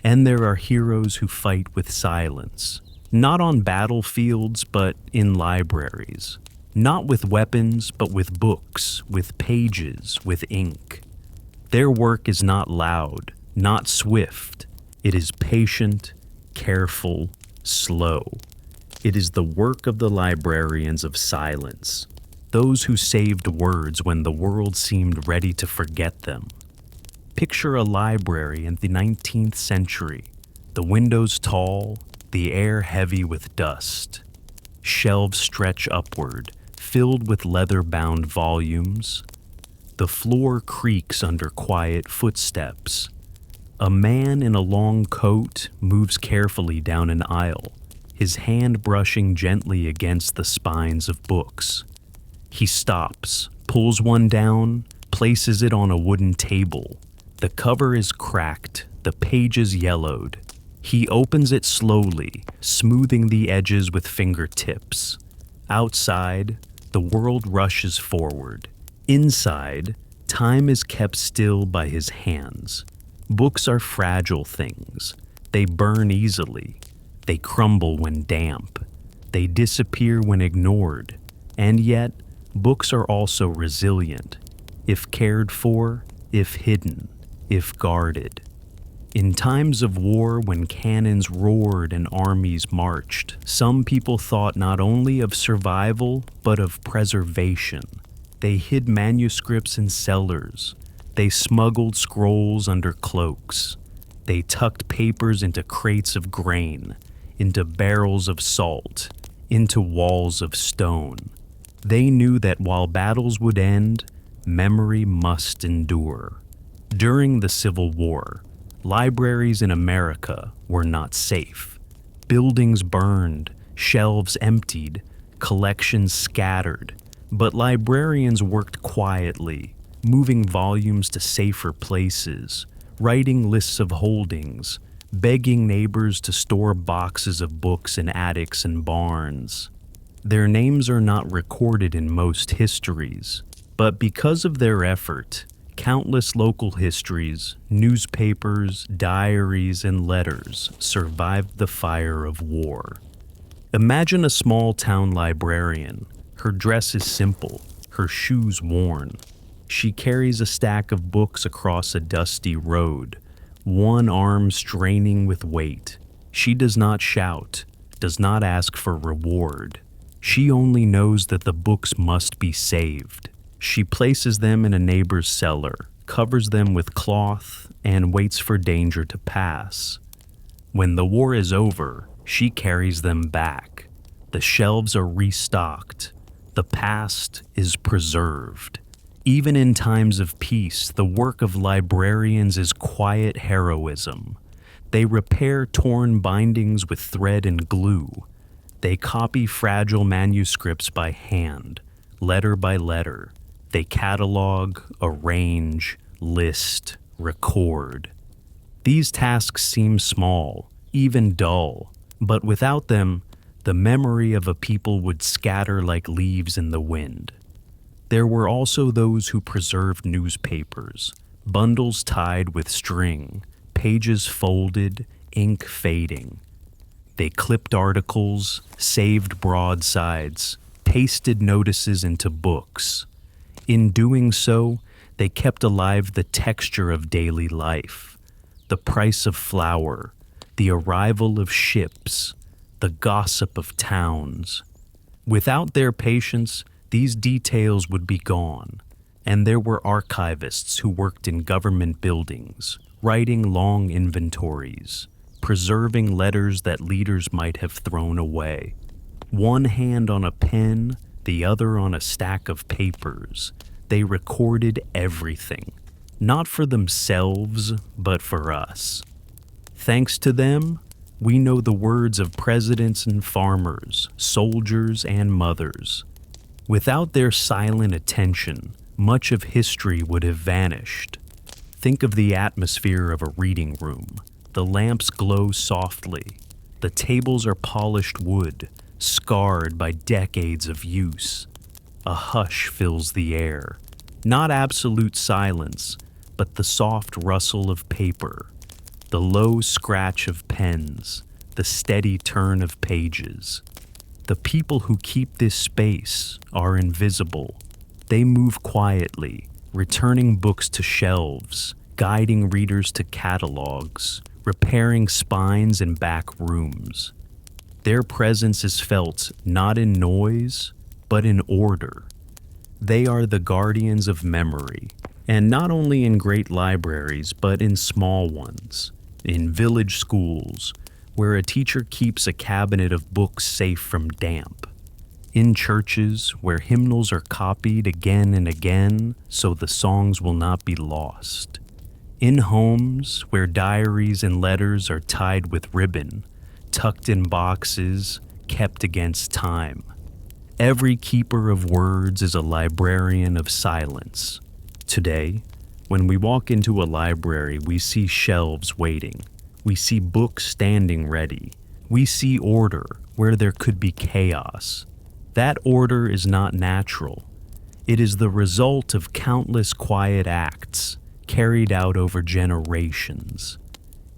And there are heroes who fight with silence. Not on battlefields, but in libraries. Not with weapons, but with books, with pages, with ink. Their work is not loud, not swift. It is patient, careful, slow. It is the work of the librarians of silence, those who saved words when the world seemed ready to forget them. Picture a library in the 19th century, the windows tall, the air heavy with dust. Shelves stretch upward, filled with leather-bound volumes. The floor creaks under quiet footsteps. A man in a long coat moves carefully down an aisle, his hand brushing gently against the spines of books. He stops, pulls one down, places it on a wooden table. The cover is cracked, the pages yellowed. He opens it slowly, smoothing the edges with fingertips. Outside, the world rushes forward. Inside, time is kept still by his hands. Books are fragile things. They burn easily. They crumble when damp. They disappear when ignored. And yet, books are also resilient, if cared for, if hidden, if guarded. In times of war, when cannons roared and armies marched, some people thought not only of survival, but of preservation. They hid manuscripts in cellars. They smuggled scrolls under cloaks. They tucked papers into crates of grain, into barrels of salt, into walls of stone. They knew that while battles would end, memory must endure. During the Civil War, libraries in America were not safe. Buildings burned, shelves emptied, collections scattered. But librarians worked quietly, moving volumes to safer places, writing lists of holdings, begging neighbors to store boxes of books in attics and barns. Their names are not recorded in most histories, but because of their effort, countless local histories, newspapers, diaries, and letters survived the fire of war. Imagine a small-town librarian. Her dress is simple, her shoes worn. She carries a stack of books across a dusty road, one arm straining with weight. She does not shout, does not ask for reward. She only knows that the books must be saved. She places them in a neighbor's cellar, covers them with cloth, and waits for danger to pass. When the war is over, she carries them back. The shelves are restocked. The past is preserved. Even in times of peace, the work of librarians is quiet heroism. They repair torn bindings with thread and glue. They copy fragile manuscripts by hand, letter by letter. They catalog, arrange, list, record. These tasks seem small, even dull, but without them, the memory of a people would scatter like leaves in the wind. There were also those who preserved newspapers, bundles tied with string, pages folded, ink fading. They clipped articles, saved broadsides, pasted notices into books. In doing so, they kept alive the texture of daily life, the price of flour, the arrival of ships, the gossip of towns. Without their patience, these details would be gone, and there were archivists who worked in government buildings, writing long inventories, preserving letters that leaders might have thrown away. One hand on a pen, the other on a stack of papers, they recorded everything, not for themselves, but for us. Thanks to them, we know the words of presidents and farmers, soldiers and mothers. Without their silent attention, much of history would have vanished. Think of the atmosphere of a reading room. The lamps glow softly. The tables are polished wood, scarred by decades of use. A hush fills the air. Not absolute silence, but the soft rustle of paper, the low scratch of pens, the steady turn of pages. The people who keep this space are invisible. They move quietly, returning books to shelves, guiding readers to catalogs, repairing spines in back rooms. Their presence is felt not in noise, but in order. They are the guardians of memory, and not only in great libraries, but in small ones, in village schools, where a teacher keeps a cabinet of books safe from damp, in churches where hymnals are copied again and again so the songs will not be lost, in homes where diaries and letters are tied with ribbon, tucked in boxes, kept against time. Every keeper of words is a librarian of silence. Today, when we walk into a library, we see shelves waiting. We see books standing ready. We see order where there could be chaos. That order is not natural. It is the result of countless quiet acts carried out over generations.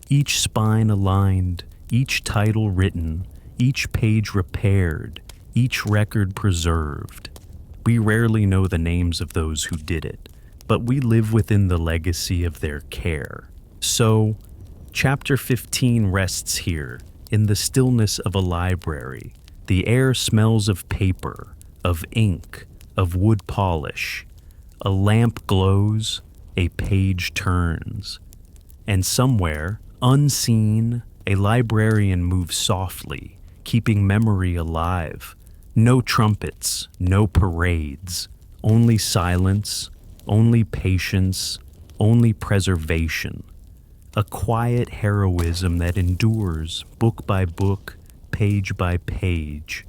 Each spine aligned, each title written, each page repaired, each record preserved. We rarely know the names of those who did it, but we live within the legacy of their care. So, Chapter 15 rests here, in the stillness of a library. The air smells of paper, of ink, of wood polish. A lamp glows, a page turns. And somewhere, unseen, a librarian moves softly, keeping memory alive. No trumpets, no parades, only silence, only patience, only preservation. A quiet heroism that endures book by book, page by page.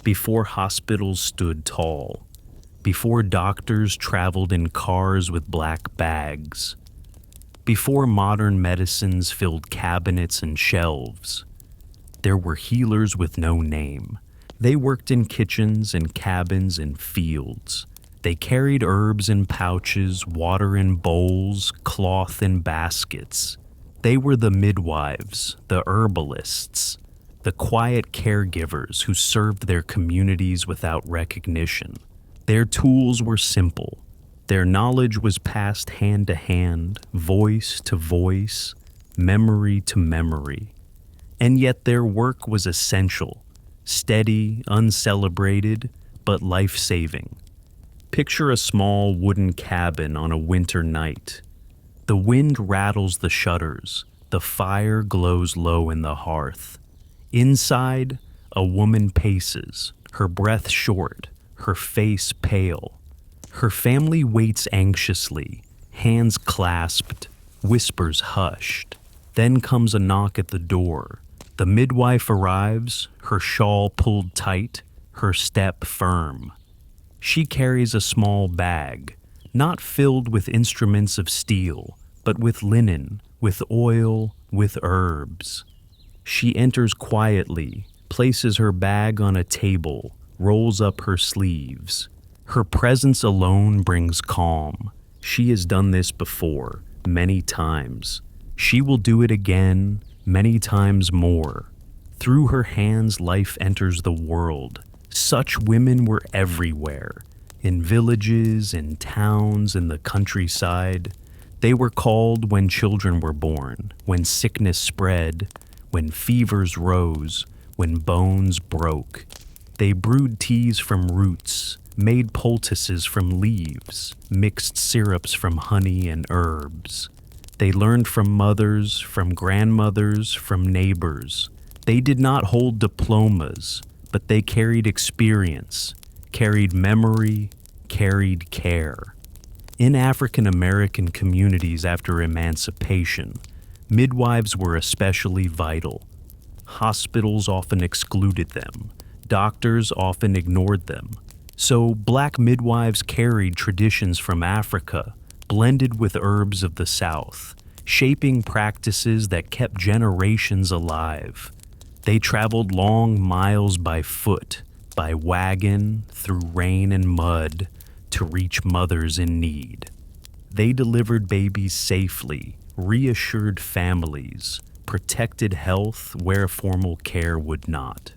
Before hospitals stood tall, before doctors traveled in cars with black bags, before modern medicines filled cabinets and shelves, there were healers with no name. They worked in kitchens and cabins and fields. They carried herbs in pouches, water in bowls, cloth in baskets. They were the midwives, the herbalists, the quiet caregivers who served their communities without recognition. Their tools were simple. Their knowledge was passed hand to hand, voice to voice, memory to memory. And yet their work was essential, steady, uncelebrated, but life-saving. Picture a small wooden cabin on a winter night. The wind rattles the shutters. The fire glows low in the hearth. Inside, a woman paces, her breath short, her face pale. Her family waits anxiously, hands clasped, whispers hushed. Then comes a knock at the door. The midwife arrives, her shawl pulled tight, her step firm. She carries a small bag, not filled with instruments of steel, but with linen, with oil, with herbs. She enters quietly, places her bag on a table, rolls up her sleeves. Her presence alone brings calm. She has done this before, many times. She will do it again, many times more. Through her hands, life enters the world. Such women were everywhere, in villages, in towns, in the countryside. They were called when children were born, when sickness spread, when fevers rose, when bones broke. They brewed teas from roots, made poultices from leaves, mixed syrups from honey and herbs. They learned from mothers, from grandmothers, from neighbors. They did not hold diplomas, but they carried experience, carried memory, carried care. In African American communities after emancipation, midwives were especially vital. Hospitals often excluded them. Doctors often ignored them. So black midwives carried traditions from Africa, blended with herbs of the South, shaping practices that kept generations alive. They traveled long miles by foot, by wagon, through rain and mud, to reach mothers in need. They delivered babies safely, reassured families, protected health where formal care would not.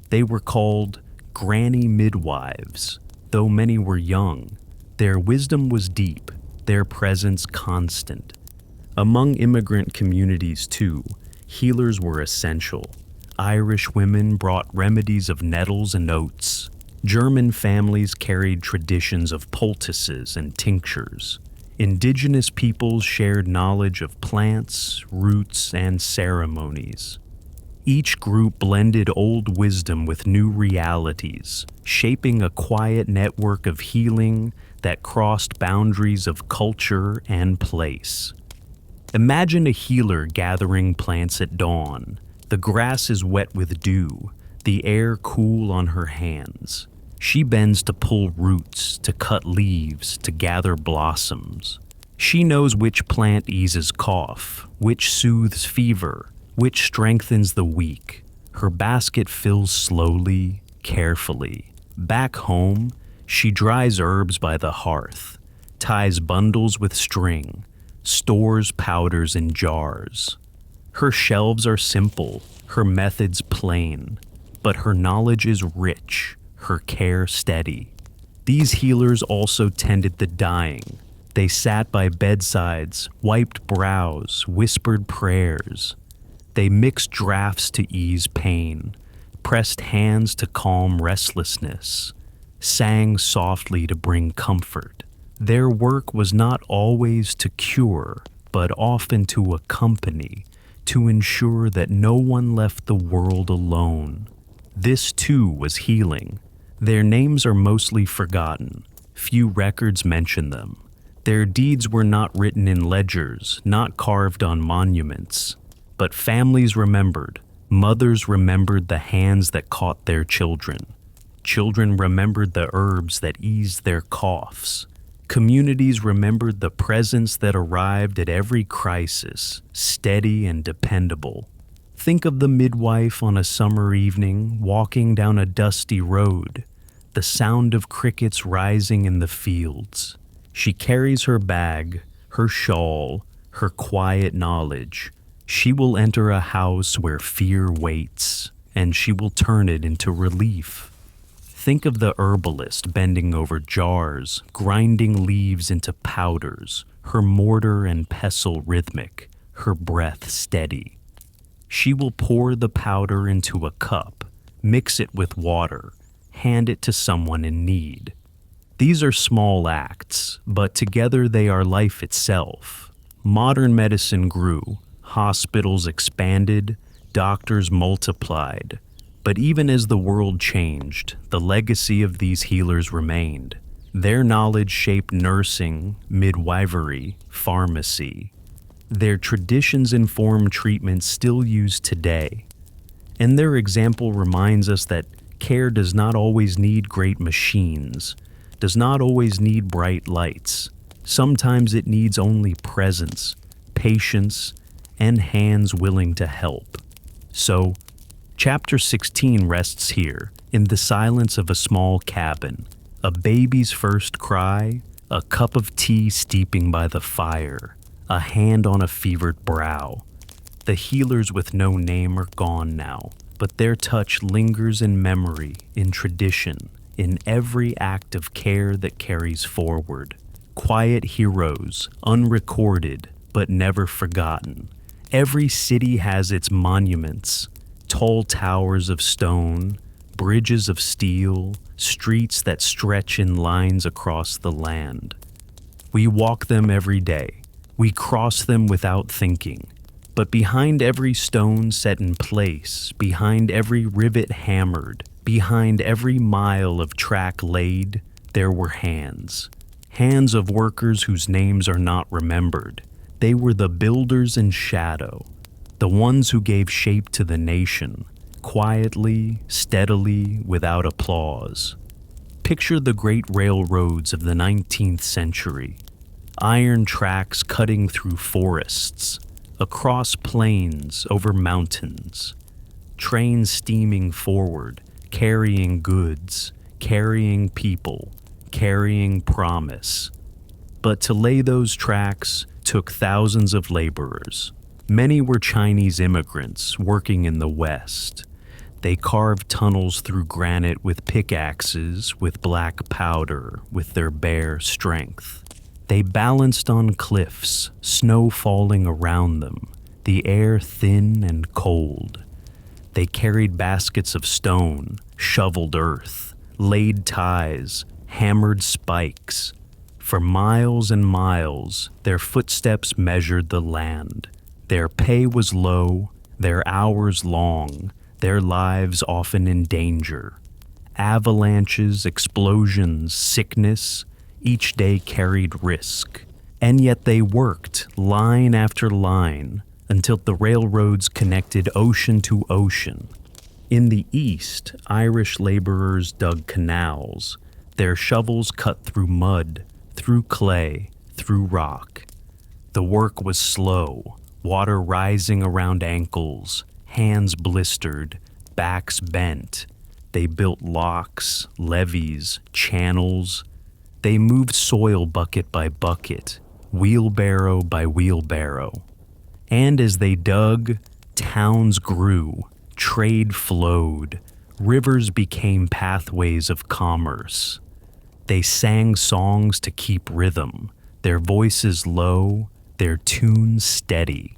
They were called granny midwives. Though many were young, their wisdom was deep, their presence constant. Among immigrant communities, too, healers were essential. Irish women brought remedies of nettles and oats. German families carried traditions of poultices and tinctures. Indigenous peoples shared knowledge of plants, roots, and ceremonies. Each group blended old wisdom with new realities, shaping a quiet network of healing that crossed boundaries of culture and place. Imagine a healer gathering plants at dawn. The grass is wet with dew, the air cool on her hands. She bends to pull roots, to cut leaves, to gather blossoms. She knows which plant eases cough, which soothes fever, which strengthens the weak. Her basket fills slowly, carefully. Back home, she dries herbs by the hearth, ties bundles with string, stores powders in jars. Her shelves are simple, her methods plain, but her knowledge is rich, her care steady. These healers also tended the dying. They sat by bedsides, wiped brows, whispered prayers. They mixed draughts to ease pain, pressed hands to calm restlessness, sang softly to bring comfort. Their work was not always to cure, but often to accompany, to ensure that no one left the world alone. This too was healing. Their names are mostly forgotten. Few records mention them. Their deeds were not written in ledgers, not carved on monuments. But families remembered. Mothers remembered the hands that caught their children. Children remembered the herbs that eased their coughs. Communities remembered the presence that arrived at every crisis, steady and dependable. Think of the midwife on a summer evening, walking down a dusty road, the sound of crickets rising in the fields. She carries her bag, her shawl, her quiet knowledge. She will enter a house where fear waits, and she will turn it into relief. Think of the herbalist bending over jars, grinding leaves into powders, her mortar and pestle rhythmic, her breath steady. She will pour the powder into a cup, mix it with water, hand it to someone in need. These are small acts, but together they are life itself. Modern medicine grew, hospitals expanded, doctors multiplied. But even as the world changed, the legacy of these healers remained. Their knowledge shaped nursing, midwifery, pharmacy. Their traditions inform treatments still used today. And their example reminds us that care does not always need great machines, does not always need bright lights. Sometimes it needs only presence, patience, and hands willing to help. So, Chapter 16 rests here, in the silence of a small cabin, a baby's first cry, a cup of tea steeping by the fire, a hand on a fevered brow. The healers with no name are gone now, but their touch lingers in memory, in tradition, in every act of care that carries forward. Quiet heroes, unrecorded, but never forgotten. Every city has its monuments, tall towers of stone, bridges of steel, streets that stretch in lines across the land. We walk them every day. We cross them without thinking. But behind every stone set in place, behind every rivet hammered, behind every mile of track laid, there were hands. Hands of workers whose names are not remembered. They were the builders in shadow, the ones who gave shape to the nation, quietly, steadily, without applause. Picture the great railroads of the 19th century, iron tracks cutting through forests, across plains, over mountains, trains steaming forward, carrying goods, carrying people, carrying promise. But to lay those tracks took thousands of laborers. Many were Chinese immigrants working in the West. They carved tunnels through granite with pickaxes, with black powder, with their bare strength. They balanced on cliffs, snow falling around them, the air thin and cold. They carried baskets of stone, shoveled earth, laid ties, hammered spikes. For miles and miles, their footsteps measured the land. Their pay was low, their hours long, their lives often in danger. Avalanches, explosions, sickness, each day carried risk. And yet they worked, line after line, until the railroads connected ocean to ocean. In the east, Irish laborers dug canals. Their shovels cut through mud, through clay, through rock. The work was slow, water rising around ankles, hands blistered, backs bent. They built locks, levees, channels. They moved soil bucket by bucket, wheelbarrow by wheelbarrow. And as they dug, towns grew, trade flowed, rivers became pathways of commerce. They sang songs to keep rhythm, their voices low, their tunes steady.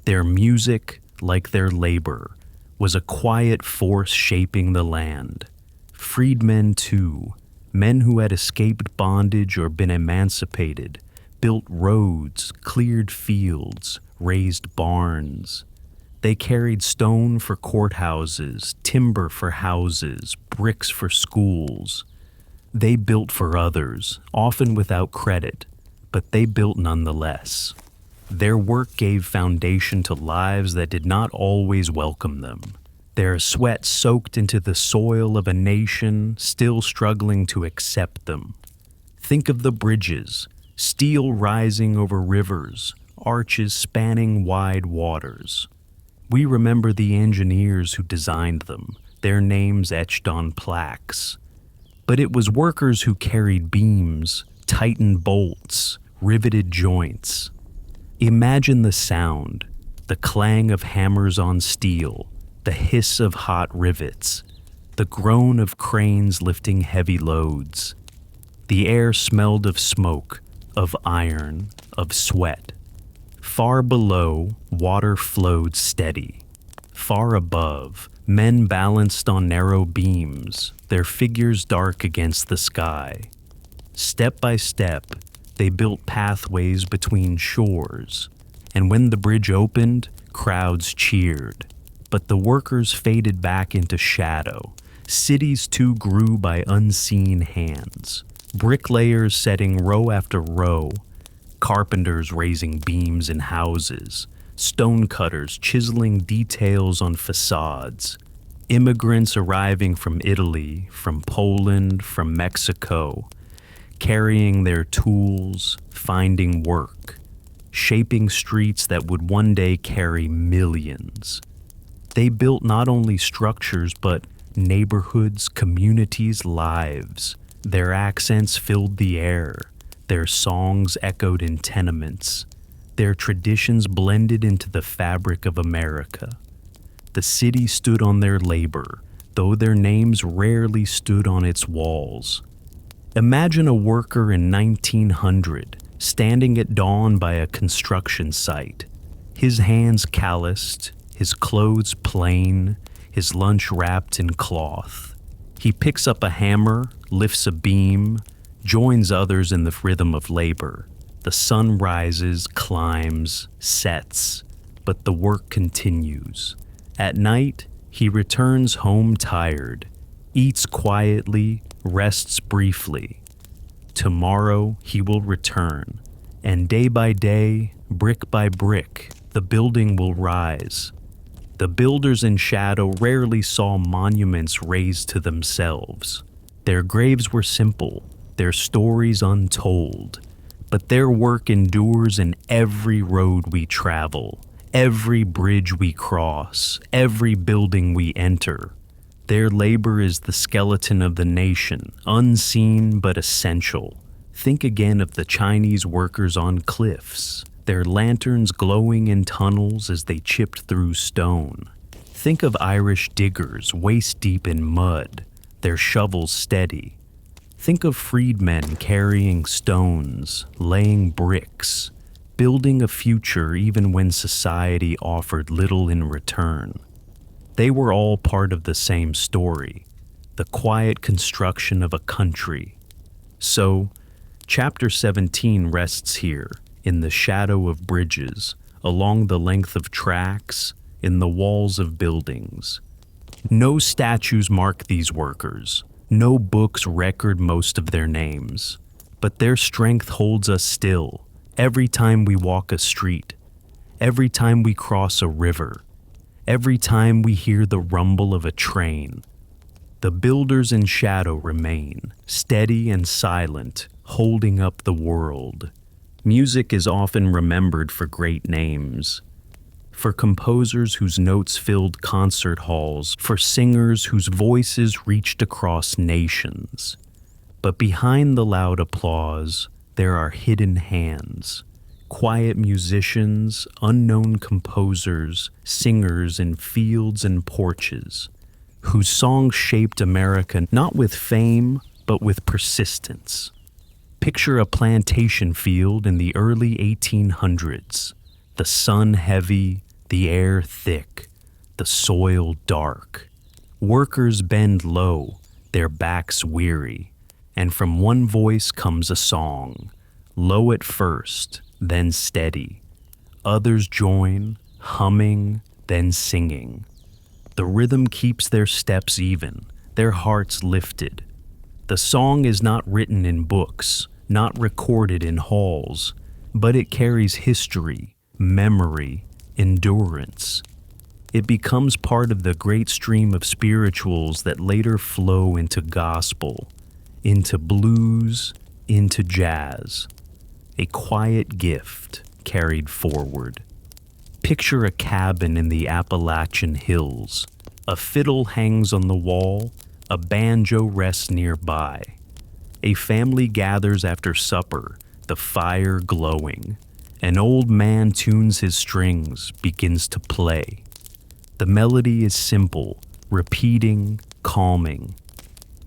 Their music, like their labor, was a quiet force shaping the land. Freedmen, too, men who had escaped bondage or been emancipated, built roads, cleared fields, raised barns. They carried stone for courthouses, timber for houses, bricks for schools. They built for others, often without credit, but they built nonetheless. Their work gave foundation to lives that did not always welcome them. Their sweat soaked into the soil of a nation still struggling to accept them. Think of the bridges, steel rising over rivers, arches spanning wide waters. We remember the engineers who designed them, their names etched on plaques. But it was workers who carried beams, tightened bolts, riveted joints. Imagine the sound, the clang of hammers on steel, the hiss of hot rivets, the groan of cranes lifting heavy loads. The air smelled of smoke, of iron, of sweat. Far below, water flowed steady. Far above, men balanced on narrow beams, their figures dark against the sky. Step by step, they built pathways between shores, and when the bridge opened, crowds cheered. But the workers faded back into shadow. Cities too grew by unseen hands. Bricklayers setting row after row, carpenters raising beams in houses, stonecutters chiseling details on facades, immigrants arriving from Italy, from Poland, from Mexico, carrying their tools, finding work, shaping streets that would one day carry millions. They built not only structures, but neighborhoods, communities, lives. Their accents filled the air. Their songs echoed in tenements. Their traditions blended into the fabric of America. The city stood on their labor, though their names rarely stood on its walls. Imagine a worker in 1900 standing at dawn by a construction site, his hands calloused, his clothes plain, his lunch wrapped in cloth. He picks up a hammer, lifts a beam, joins others in the rhythm of labor. The sun rises, climbs, sets, but the work continues. At night, he returns home tired, eats quietly, rests briefly. Tomorrow he will return, and day by day, brick by brick, the building will rise. The builders in shadow rarely saw monuments raised to themselves. Their graves were simple, their stories untold, but their work endures in every road we travel, every bridge we cross, every building we enter. Their labor is the skeleton of the nation, unseen but essential. Think again of the Chinese workers on cliffs, their lanterns glowing in tunnels as they chipped through stone. Think of Irish diggers waist-deep in mud, their shovels steady. Think of freedmen carrying stones, laying bricks, building a future even when society offered little in return. They were all part of the same story, the quiet construction of a country. So, Chapter 17 rests here, in the shadow of bridges, along the length of tracks, in the walls of buildings. No statues mark these workers, no books record most of their names, but their strength holds us still every time we walk a street, every time we cross a river, every time we hear the rumble of a train. The builders in shadow remain, steady and silent, holding up the world. Music is often remembered for great names, for composers whose notes filled concert halls, for singers whose voices reached across nations. But behind the loud applause, there are hidden hands, quiet musicians, unknown composers, singers in fields and porches, whose songs shaped America not with fame, but with persistence. Picture a plantation field in the early 1800s, the sun heavy, the air thick, the soil dark. Workers bend low, their backs weary, and from one voice comes a song, low at first, then steady. Others join, humming, then singing. The rhythm keeps their steps even, their hearts lifted. The song is not written in books, not recorded in halls, but it carries history, memory, endurance. It becomes part of the great stream of spirituals that later flow into gospel, into blues, into jazz. A quiet gift carried forward. Picture a cabin in the Appalachian hills. A fiddle hangs on the wall, a banjo rests nearby. A family gathers after supper, the fire glowing. An old man tunes his strings, begins to play. The melody is simple, repeating, calming.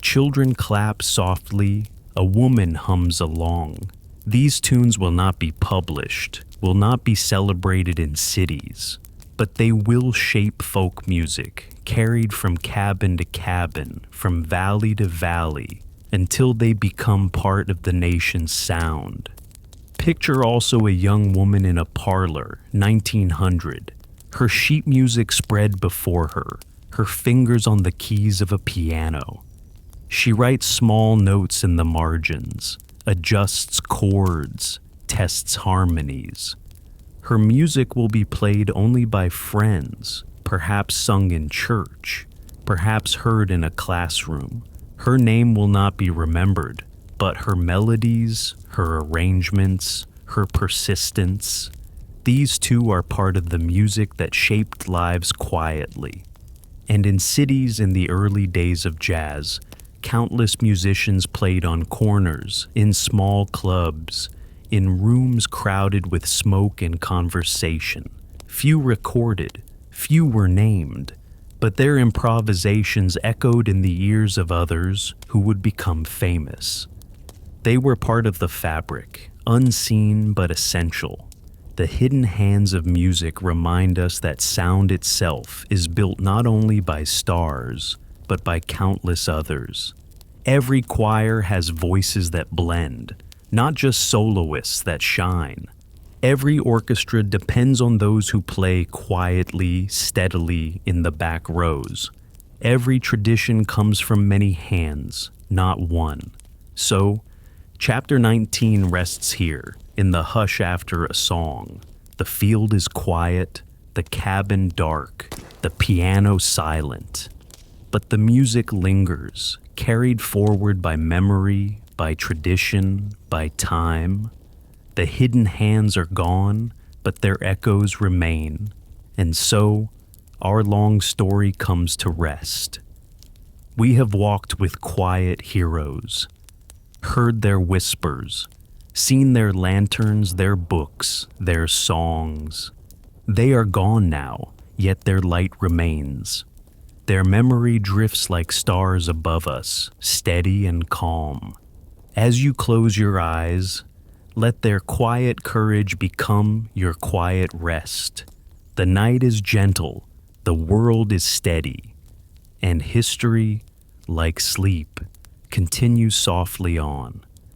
Children clap softly, a woman hums along. These tunes will not be published, will not be celebrated in cities, but they will shape folk music, carried from cabin to cabin, from valley to valley, until they become part of the nation's sound. Picture also a young woman in a parlor, 1900. Her sheet music spread before her fingers on the keys of a piano. She writes small notes in the margins, adjusts chords, tests harmonies. Her music will be played only by friends, perhaps sung in church, perhaps heard in a classroom. Her name will not be remembered, but her melodies, her arrangements, her persistence, these too are part of the music that shaped lives quietly. And in cities in the early days of jazz, countless musicians played on corners, in small clubs, in rooms crowded with smoke and conversation. Few recorded, few were named, but their improvisations echoed in the ears of others who would become famous. They were part of the fabric, unseen but essential. The hidden hands of music remind us that sound itself is built not only by stars, but by countless others. Every choir has voices that blend, not just soloists that shine. Every orchestra depends on those who play quietly, steadily in the back rows. Every tradition comes from many hands, not one. So, Chapter 19 rests here, in the hush after a song. The field is quiet, the cabin dark, the piano silent. But the music lingers, carried forward by memory, by tradition, by time. The hidden hands are gone, but their echoes remain. And so, our long story comes to rest. We have walked with quiet heroes, heard their whispers, seen their lanterns, their books, their songs. They are gone now, yet their light remains. Their memory drifts like stars above us, steady and calm. As you close your eyes, let their quiet courage become your quiet rest. The night is gentle, the world is steady, and history, like sleep, continues softly on.